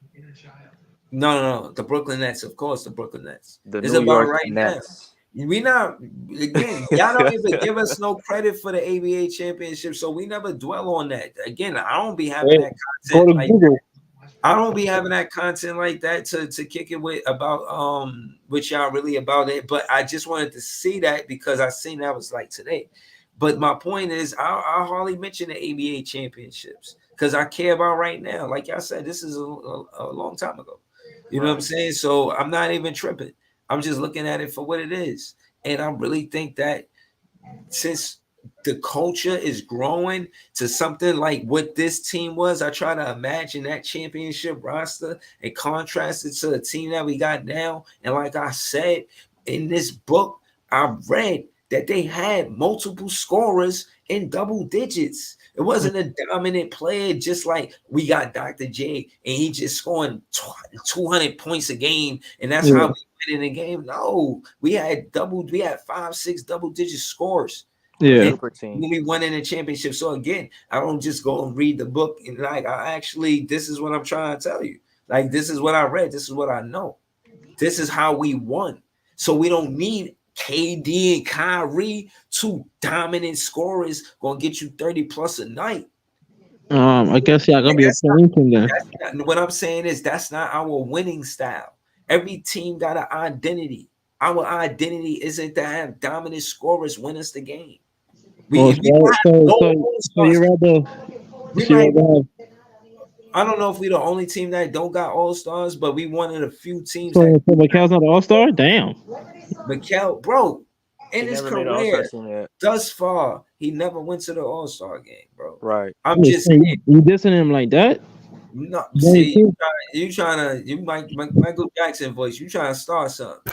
No, the Brooklyn Nets, of course, the Brooklyn Nets. The It's New about York right Nets. now. We not, again, y'all don't even give us no credit for the ABA championship, so we never dwell on that. Again, I don't be having that content like that. I don't be having that content like that to kick it with about with y'all really about it. But I just wanted to see that because I seen that was like today. But my point is, I hardly mention the ABA championships because I care about right now. Like y'all said, this is a long time ago. You know what I'm saying? So I'm not even tripping. I'm just looking at it for what it is. And I really think that since the culture is growing to something like what this team was, I try to imagine that championship roster and contrast it to the team that we got now. And like I said, in this book, I read that they had multiple scorers in double digits. It wasn't a dominant player, just like we got Dr. J and he just scoring 200 points a game, and that's how we win in the game. No, we had 5, 6 double-digit scores. Yeah, when we won in the championship. So again, I don't just go and read the book and like this is what I'm trying to tell you. Like, this is what I read. This is what I know. This is how we won. So we don't need KD and Kyrie, 2 dominant scorers, gonna get you 30 plus a night. I guess gonna be a point in there. What I'm saying is that's not our winning style. Every team got an identity. Our identity isn't to have dominant scorers win us the game. So you rather have. I don't know if we're the only team that don't got all-stars, but we one of the few teams So that McCall's not an all-star? Damn. McCall, bro, in He his never made an All-Star career team yet. thus far, he never went to the All-Star game, bro. Right. I'm just saying. You dissing him like that? No, see, you trying to Michael Jackson voice. You trying to start something.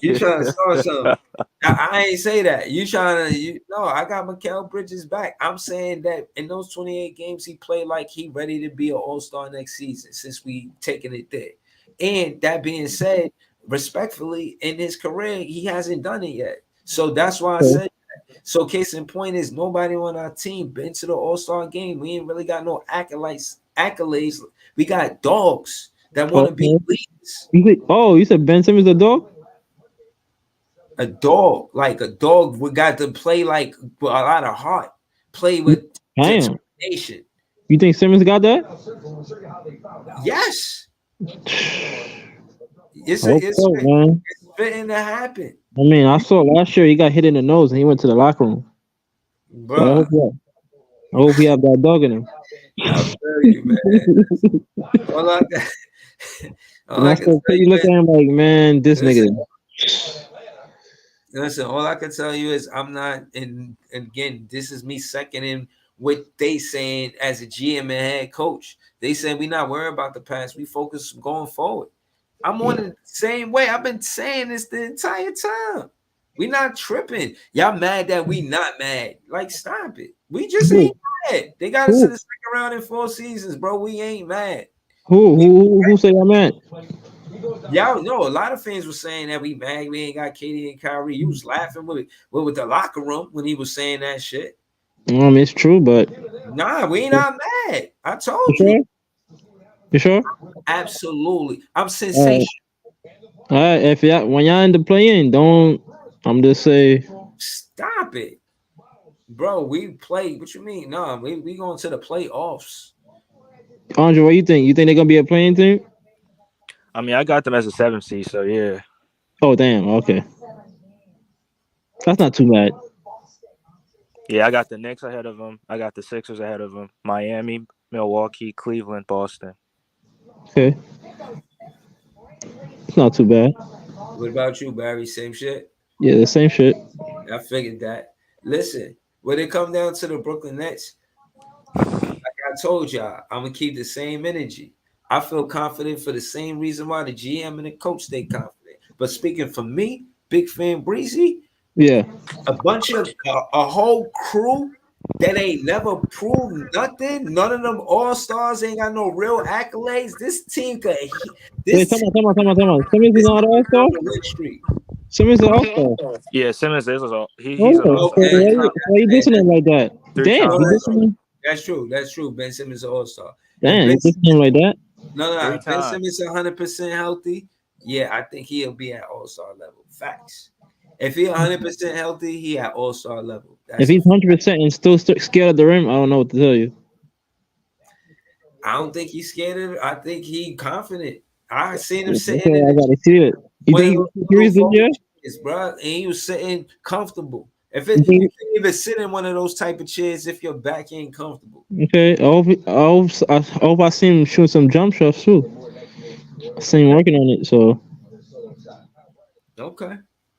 You trying to start something. I ain't say that. No, I got Mikal Bridges back. I'm saying that in those 28 games he played like he ready to be an all-star next season since we taking it there. And that being said, respectfully, in his career, he hasn't done it yet. So that's why I said that. So case in point is nobody on our team been to the all-star game. We ain't really got no accolades. We got dogs that want to be leaders. You said Ben Simmons a dog? A dog, like a dog, we got to play like with a lot of heart, play with determination. You think Simmons got that? Yes. It's Hope it's so, man. fitting to happen, I mean, I saw last year he got hit in the nose and he went to the locker room. So bro. I hope he have that dog in him. I feel you, man. All I got, all And I I can said, tell you you, look at man, him like, man, this listen, nigga. listen. All I can tell you is I'm not. And again, this is me seconding what they saying as a GM and head coach. They said we not worried about the past. We focus going forward. I'm on the same way. I've been saying this the entire time. We not tripping. Y'all mad that we not mad? Like, stop it. We just ain't mad. They got us to the second round in 4 seasons, bro. We ain't mad. Who say I'm at? Y'all know a lot of fans were saying that we mad. We ain't got KD and Kyrie. You was laughing with the locker room when he was saying that shit. I mean, it's true, but Nah, we ain't not mad. I told you sure? You sure? Absolutely. I'm All sensational. right. If y'all when y'all in the play-in, don't. I'm just say. Stop it, bro. We play. What you mean? Nah, we going to the playoffs. Andre, what you think? You think they're gonna be a playing team? I mean, I got them as a 7th seed, so yeah. Oh damn. Okay. That's not too bad. Yeah, I got the Knicks ahead of them. I got the Sixers ahead of them. Miami, Milwaukee, Cleveland, Boston. Okay. It's not too bad. What about you, Barry? Same shit? Yeah, the same shit. I figured that. Listen, when it come down to the Brooklyn Nets, like I told y'all, I'm gonna keep the same energy. I feel confident for the same reason why the GM and the coach stay confident. But speaking for me, Big Fan Breezy, Yeah. a bunch of a whole crew that ain't never proved nothing. None of them all-stars ain't got no real accolades. This team could Wait, come on. Simmons is not an all-star? Simmons is an all-star. Yeah, Simmons is all. He's an Oh, all-star. so why you dissing him like that? Damn, you dissing him? That's true. That's true. Ben Simmons is an all-star. Damn, you dissing him like that? No. 3 Ben times. Simmons 100% healthy. Yeah, I think he'll be at all-star level. Facts. If he 100% healthy, he at all-star level. If he's 100% and still scared of the rim, I don't know what to tell you. I don't think he's scared of it. I think he confident. I seen him sitting Okay, in I gotta see it. You think he threes this year? bro, and he was sitting comfortable. You can't even sit in one of those type of chairs if your back ain't comfortable. Okay, I hope I see him shoot some jump shots too. I seen him working on it, so Okay.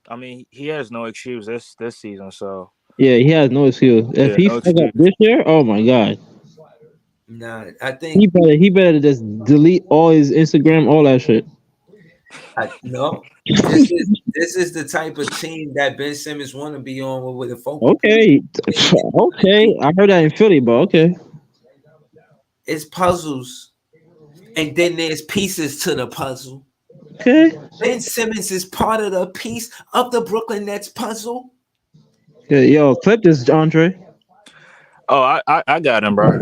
I mean, he has no excuse this season, so. yeah, he has no excuse. If Yeah, he no fuck up excuse. this year, oh my god, Nah, I think he better just delete all his Instagram, all that shit. no. This is the type of team that Ben Simmons want to be on with a focal. Okay, I heard that in Philly, but okay. It's puzzles, and then there's pieces to the puzzle. Okay. Ben Simmons is part of the piece of the Brooklyn Nets puzzle. Yeah, yo, clip this, Andre. Oh, I got him, bro.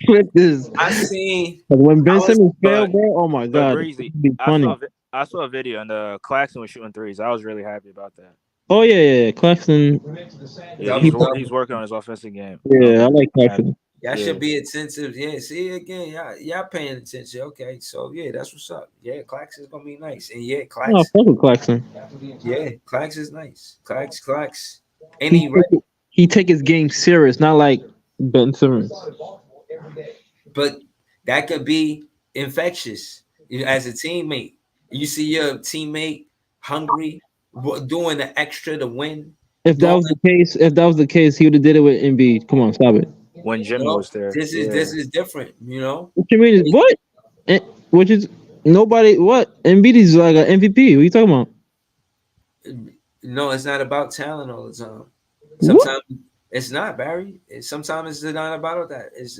Clip this. I seen When Ben Simmons but- failed, bro. Oh my But god, Breezy, it'd be funny. I saw a video and Claxton was shooting threes. I was really happy about that. Oh yeah, Claxton. Yeah, he's working on his offensive game. Yeah, I like Claxton. Y'all Yeah. should be attentive. Yeah, see again, y'all paying attention. Okay, so yeah, that's what's up. Yeah, Clax is gonna be nice, and yeah, Clax. Oh, fuck with Claxton. Yeah, Clax is nice. Clax. And he He take his game serious, not like Ben Simmons. but that could be infectious as a teammate. You see your teammate hungry, doing the extra to win. If that was the case, he would have did it with Embiid. Come on, stop it. When Jimmy No, was there. This is different, you know. What you mean is what? Which is nobody? What Embiid is like an MVP? What are you talking about? No, it's not about talent all the time. Sometimes it's not, Barry. Sometimes it's not about that. It's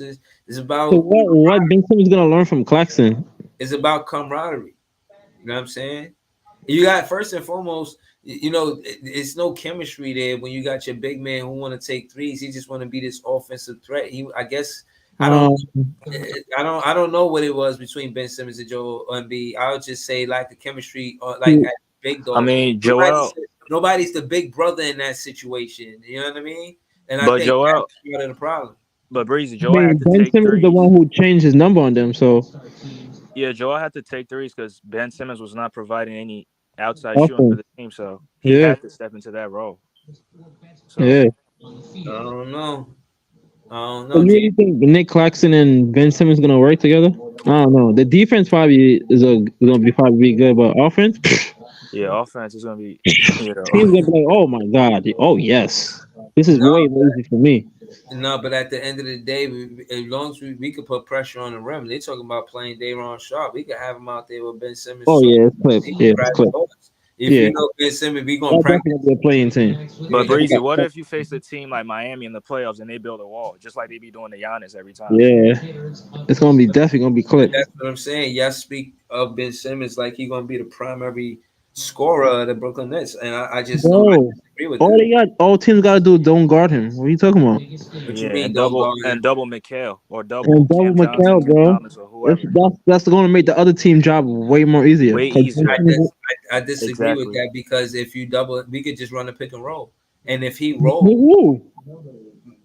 about So what Ben Simmons gonna learn from Claxton? it's about camaraderie. You know what I'm saying? You got first and foremost, you know, it's no chemistry there when you got your big man who want to take threes. He just want to be this offensive threat. I guess I don't know what it was between Ben Simmons and Joel Embiid. I would just say like the chemistry, or like at big dog. I mean, Joel. Nobody's the big brother in that situation. You know what I mean? And But I think Joel- that's part of the problem. But Breezy, I Joel mean, had to Ben take Simmons is the one who changed his number on them. So Yeah, Joel had to take threes because Ben Simmons was not providing any outside shooting for Awesome. the team, so he Yeah. had to step into that role. So Yeah. I don't know. I don't So know. you really think Nick Claxton and Ben Simmons gonna work together? I don't know. The defense probably is gonna be probably good, but offense, yeah, offense is gonna be team's gonna be like, oh my god, oh yes, this is way more easy for me. No, but at the end of the day, as long as we could put pressure on the rim, they talking about playing Day'Ron Sharp. We could have him out there with Ben Simmons. Oh yeah, it's clip. He can Yeah, it's grab clip. the balls. If Yeah. you know Ben Simmons, we gonna That's practice. definitely gonna be a playing team. But Breezy, what if you face a team like Miami in the playoffs and they build a wall, just like they be doing to Giannis every time? Yeah, it's gonna be definitely gonna be clip. That's what I'm saying. Y'all speak of Ben Simmons like he's gonna be the primary scorer of the Brooklyn Nets, and I just don't Bro, disagree with all that. all teams gotta do is don't guard him. What are you talking about? What you Yeah, mean, and don't double guard him? and double McHale or double And double Cam Johnson, McHale, Cam bro. Thomas, or whoever. That's gonna make the other team job way more easier. Way 'Cause easier. I disagree with Exactly. that because if you double, we could just run a pick and roll, and if he rolls, Who?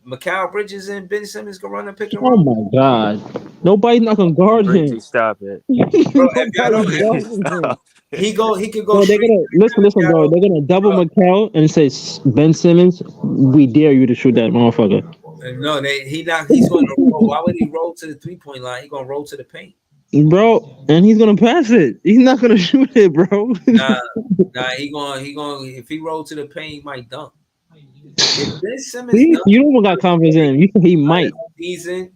Mikal Bridges and Ben Simmons can run a pick and Oh roll. my god, nobody's not gonna guard Breezy, him. stop it. Bro, if y'all don't, Stop. he could go Bro, they're straight. gonna listen, bro. They're gonna double McHale and say, Ben Simmons, we dare you to shoot that motherfucker. No, he's going to roll. Why would he roll to the 3-point line? He's going to roll to the paint. Bro, and he's gonna pass it. He's not gonna shoot it, bro. Nah, he going. If he roll to the paint, he might dunk. If Ben Simmons See, dunk you don't got confidence in him. You think he might? season,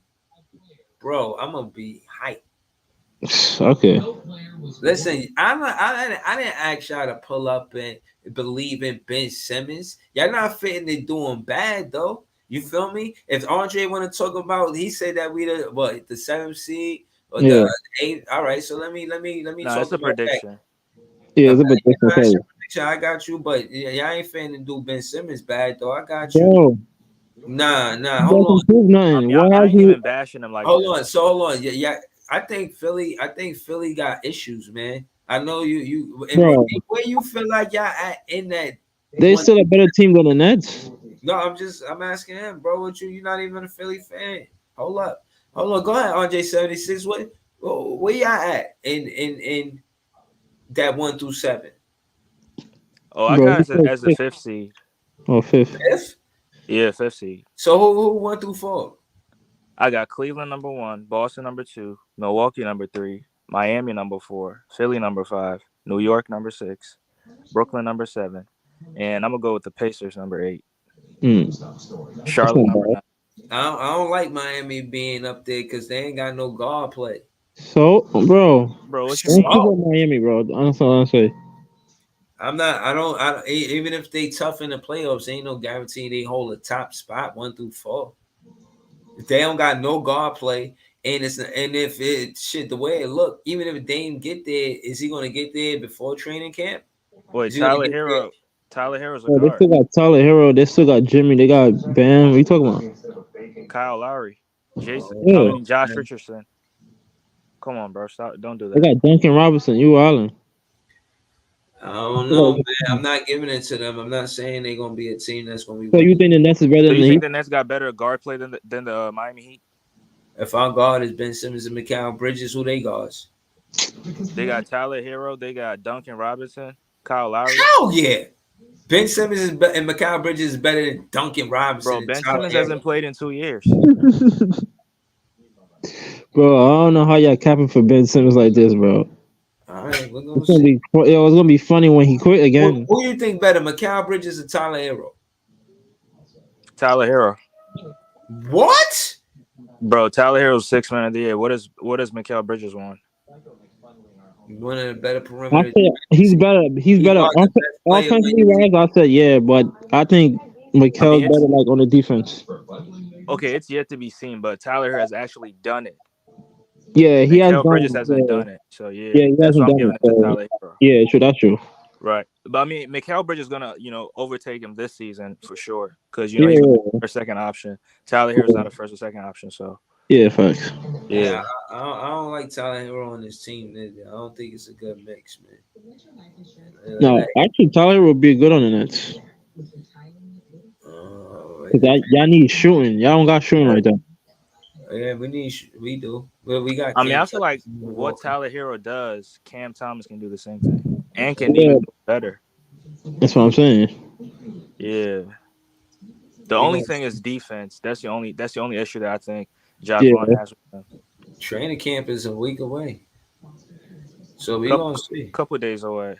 bro, I'm gonna be hyped. Okay. Listen, I didn't ask y'all to pull up and believe in Ben Simmons. Y'all not fitting to doing bad though. You feel me? If Andre want to talk about, he said that we the 7th seed or Yeah. the 8th. All right, so let me No, talk it's a about that. prediction. Yeah, it's a bit That's different. your prediction. I got you, but y'all ain't finna do Ben Simmons bad though. I got you. Bro, Nah, he hold on. doesn't prove nothing. I What has ain't you? even bashing him like Hold that. on. So hold on. Yeah. I think Philly got issues, man. I know you. And Bro. where you feel like y'all at in that? They still a better team than the Nets. No, I'm asking him, bro. What you're not even a Philly fan. Hold up. Go ahead, RJ76. Where y'all at in that 1 through 7? Oh, I Bro, got he it played as a fifth. 5th seed. Oh, fifth. Fifth? Yeah, 5th seed. So who 1 through 4? I got Cleveland number 1, Boston number 2, Milwaukee number 3, Miami number 4, Philly number 5, New York number 6, Brooklyn number 7, and I'm gonna go with the Pacers number 8. Charlotte not number bad. 9. I don't like Miami being up there because they ain't got no guard play. So, bro, Bro, what you don't mean? talk about Miami, bro. That's all I'm saying. I don't even if they tough in the playoffs, ain't no guarantee they hold a top spot 1 through 4. If they don't got no guard play, and if it shit the way it look, even if Dame get there, is he gonna get there before training camp? Wait, Is he gonna Tyler get Hero. Tyler Hero's a Bro, they guard. still got Tyler Hero. They still got Jimmy. They got Bam. What are you talking about? Kyle Lowry, Jason, Yeah. Josh Richardson. Come on, bro. Stop. Don't do They that. got Duncan Robinson. You Island. I don't know, man. I'm not giving it to them. I'm not saying they're gonna be a team that's gonna be. So you think the Nets is better So than you the think Heat? the Nets got better guard play than the Miami Heat? If our guard is Ben Simmons and Mikal Bridges, who they guards? They got Tyler Hero. They got Duncan Robinson, Kyle Lowry. Hell yeah. Ben Simmons and Mikal Bridges is better than Duncan Robinson. Bro, and Ben Tyler Simmons Hero. hasn't played in 2 years. Bro, I don't know how y'all capping for Ben Simmons like this, bro. All right, we're gonna It's gonna see. it's gonna be funny when he quit again. Who you think better, Mikal Bridges or Tyler Hero? Tyler Hero. What? Bro, Tyler Hero's 6th man of the year. What is Mikal Bridges won? One of the better I perimeter. said he's better. He's better. guarded the best player Offensively wise, I said yeah, but I think Mikel's it's- better like on the defense. Okay, it's yet to be seen, but Tyler Hero has actually done it. Yeah, he has Mikal done Bridges it. hasn't Yeah. done it. So yeah, Yeah, he that's hasn't why I'm done giving it. it to So, Tyler Hero. yeah, true. That's true. Right. But I mean, Mikal Bridges is gonna, overtake him this season for sure. Because Yeah, he's yeah. a second option. Tyler Hero's not a first or second option, so Yeah, facts. yeah. I don't like Tyler Hero on this team. Either. I don't think it's a good mix, man. No, actually, Tyler would be good on the Nets. Cause y'all need shooting. Y'all don't got shooting like that. Yeah, we do. Well, we got. I mean, Cam I feel like Thomas, what Walker. Tyler Hero does, Cam Thomas can do the same thing and can Yeah. even do better. That's what I'm saying. Yeah. The We only gonna thing is defense. That's the only issue that I think Josh Yeah. Vaughn has with him. Training camp is a week away, so we Couple, gonna see. couple days away.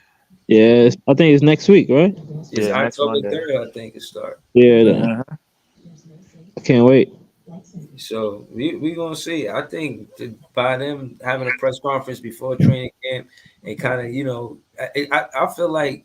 Yeah, I think it's next week, right? It's Yeah, next October Monday. 3rd, I think it starts. Yeah, Mhm. I can't wait. So we gonna see. I think by them having a press conference before training camp and kind of, you know, I feel like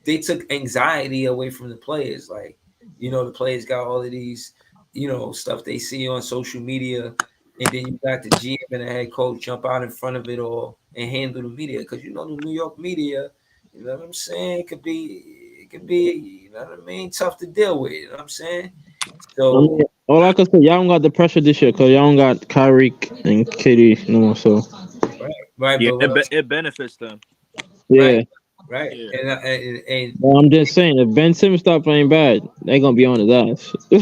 they took anxiety away from the players. Like, you know, the players got all of these, you know, stuff they see on social media, and then you got the GM and the head coach jump out in front of it all and handle the media, because you know the New York media, you know what I'm saying, it could be, you know what I mean, tough to deal with. You know what I'm saying? So All I can say, y'all don't got the pressure this year because y'all don't got Kyrie and KD no more. So right, Yeah, but it benefits them. yeah, right, and well, I'm just saying, if Ben Simmons start playing bad, they gonna be on his ass. we've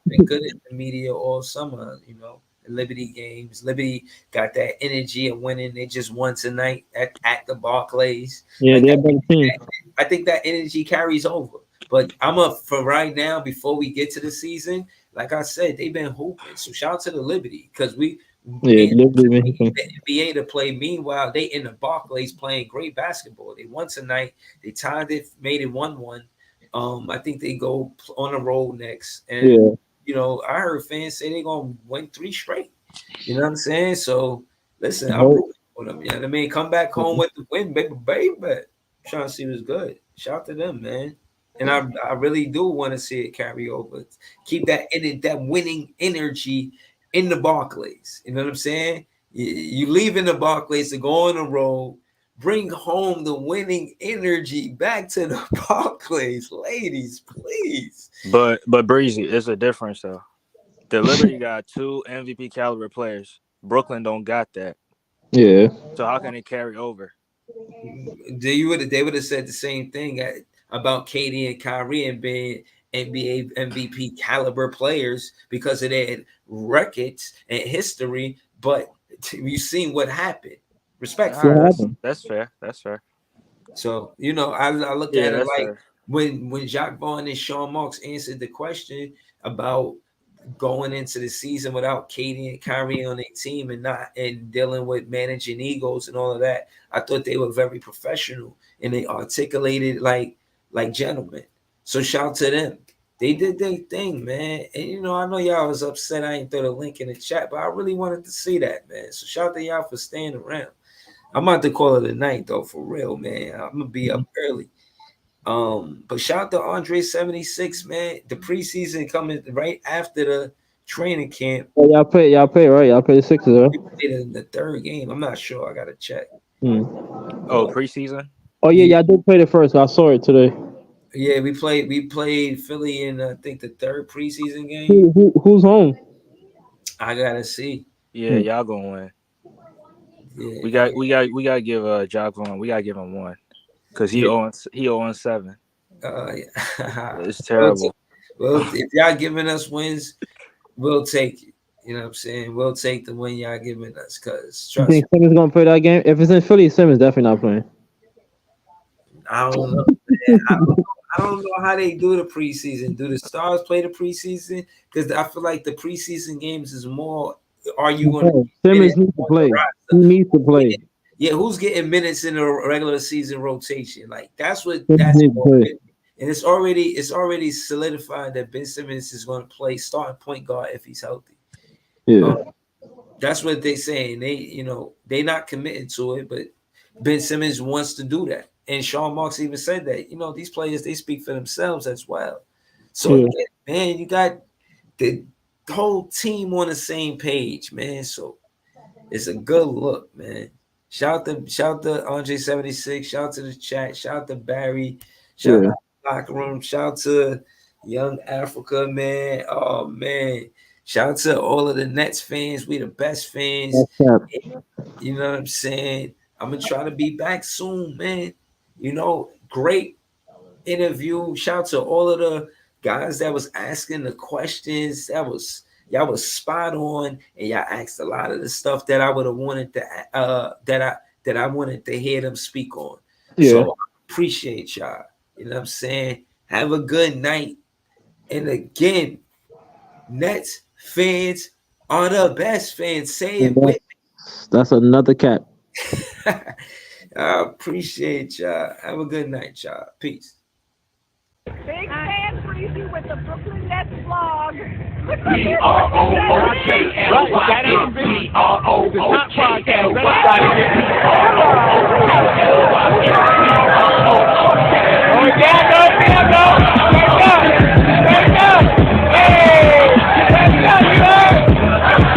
been good at the media all summer, you know. The Liberty games. Liberty got that energy of winning. They just won tonight at the Barclays. Yeah, Like they're a that, better team. I think that energy carries over. But I'm up for right now, before we get to the season. Like I said, they've been hooping. So shout out to the Liberty, because we Yeah, in Liberty been the hooping. NBA to play. Meanwhile, they in the Barclays playing great basketball. They won tonight. They tied it, made it 1-1. I think they go on the road next. And Yeah. you know, I heard fans say they're gonna win 3 straight. You know what I'm saying? So listen, I'm rooting for them. You know what I mean? Come back home with the win, baby. Trying to see what's good. Shout out to them, man. And I really do want to see it carry over. Keep that that winning energy in the Barclays. You know what I'm saying? You leave in the Barclays to go on the road, bring home the winning energy back to the Barclays, ladies, please. But Breezy, it's a difference though. The Liberty got 2 MVP caliber players. Brooklyn don't got that. Yeah. So how can it carry over? They would have said the same thing about KD and Kyrie and being NBA MVP caliber players because of their records and history. But you've seen what happened. Respectfully. That's fair. That's fair. So, you know, I look Yeah, at it that's like fair. when Jacques Vaughn and Sean Marks answered the question about going into the season without KD and Kyrie on their team and dealing with managing egos and all of that. I thought they were very professional and they articulated like gentlemen. So shout to them. They did their thing, man. And you know, I know y'all was upset I ain't throw the link in the chat, but I really wanted to see that, man. So shout to y'all for staying around. I'm about to call it a night though, for real, man. I'm gonna be up early. But shout out to Andre 76, man. The preseason coming right after the training camp. Oh, y'all play, right? Y'all play the Sixers, right? We played in the 3rd game. I'm not sure. I gotta check. Oh, preseason? Oh yeah, y'all did play the first. I saw it today. Yeah, we played Philly in I think the 3rd preseason game. Who's home? I gotta see. Yeah, y'all gonna win. Yeah. We gotta give Jock Vaughn. We gotta give him 1 because he 0-7. Yeah. It's terrible. Well, if y'all giving us wins, we'll take it. You know what I'm saying? We'll take the win y'all giving us, because You trust me, think Simmons gonna play that game? If it's in Philly, Simmons definitely not playing. I don't know. Man. I don't know how they do the preseason. Do the stars play the preseason? Because I feel like the preseason games is more. Are you going to? Simmons needs to play. He needs to play. Yeah, who's getting minutes in the regular season rotation? Like that's what Simmons that's needs to play. and it's already solidified that Ben Simmons is going to play starting point guard if he's healthy. Yeah. That's what they're saying. They not committing to it, but Ben Simmons wants to do that. And Sean Marks even said that, these players, they speak for themselves as well. So, Yeah. man, you got the whole team on the same page, man. So it's a good look, man. Shout out to Andre 76. Shout out to the chat. Shout out to Barry. Shout out to the locker room. Shout out to Young Africa, man. Oh, man. Shout out to all of the Nets fans. We the best fans. You know what I'm saying? I'm going to try to be back soon, man. Great interview. Shout out to all of the guys that was asking the questions. That was Y'all was spot on, and y'all asked a lot of the stuff that I would have wanted to that I wanted to hear them speak on. Yeah. So I appreciate y'all. You know what I'm saying? Have a good night. And again, Nets fans are the best fans. Say it with me. That's another cap. I appreciate y'all. Have a good night, y'all. Peace. Big fan Breezy with the Brooklyn Nets vlog. B-R-O-O-K-L-Y-N-B-R-O-O-K-L-Y-N-B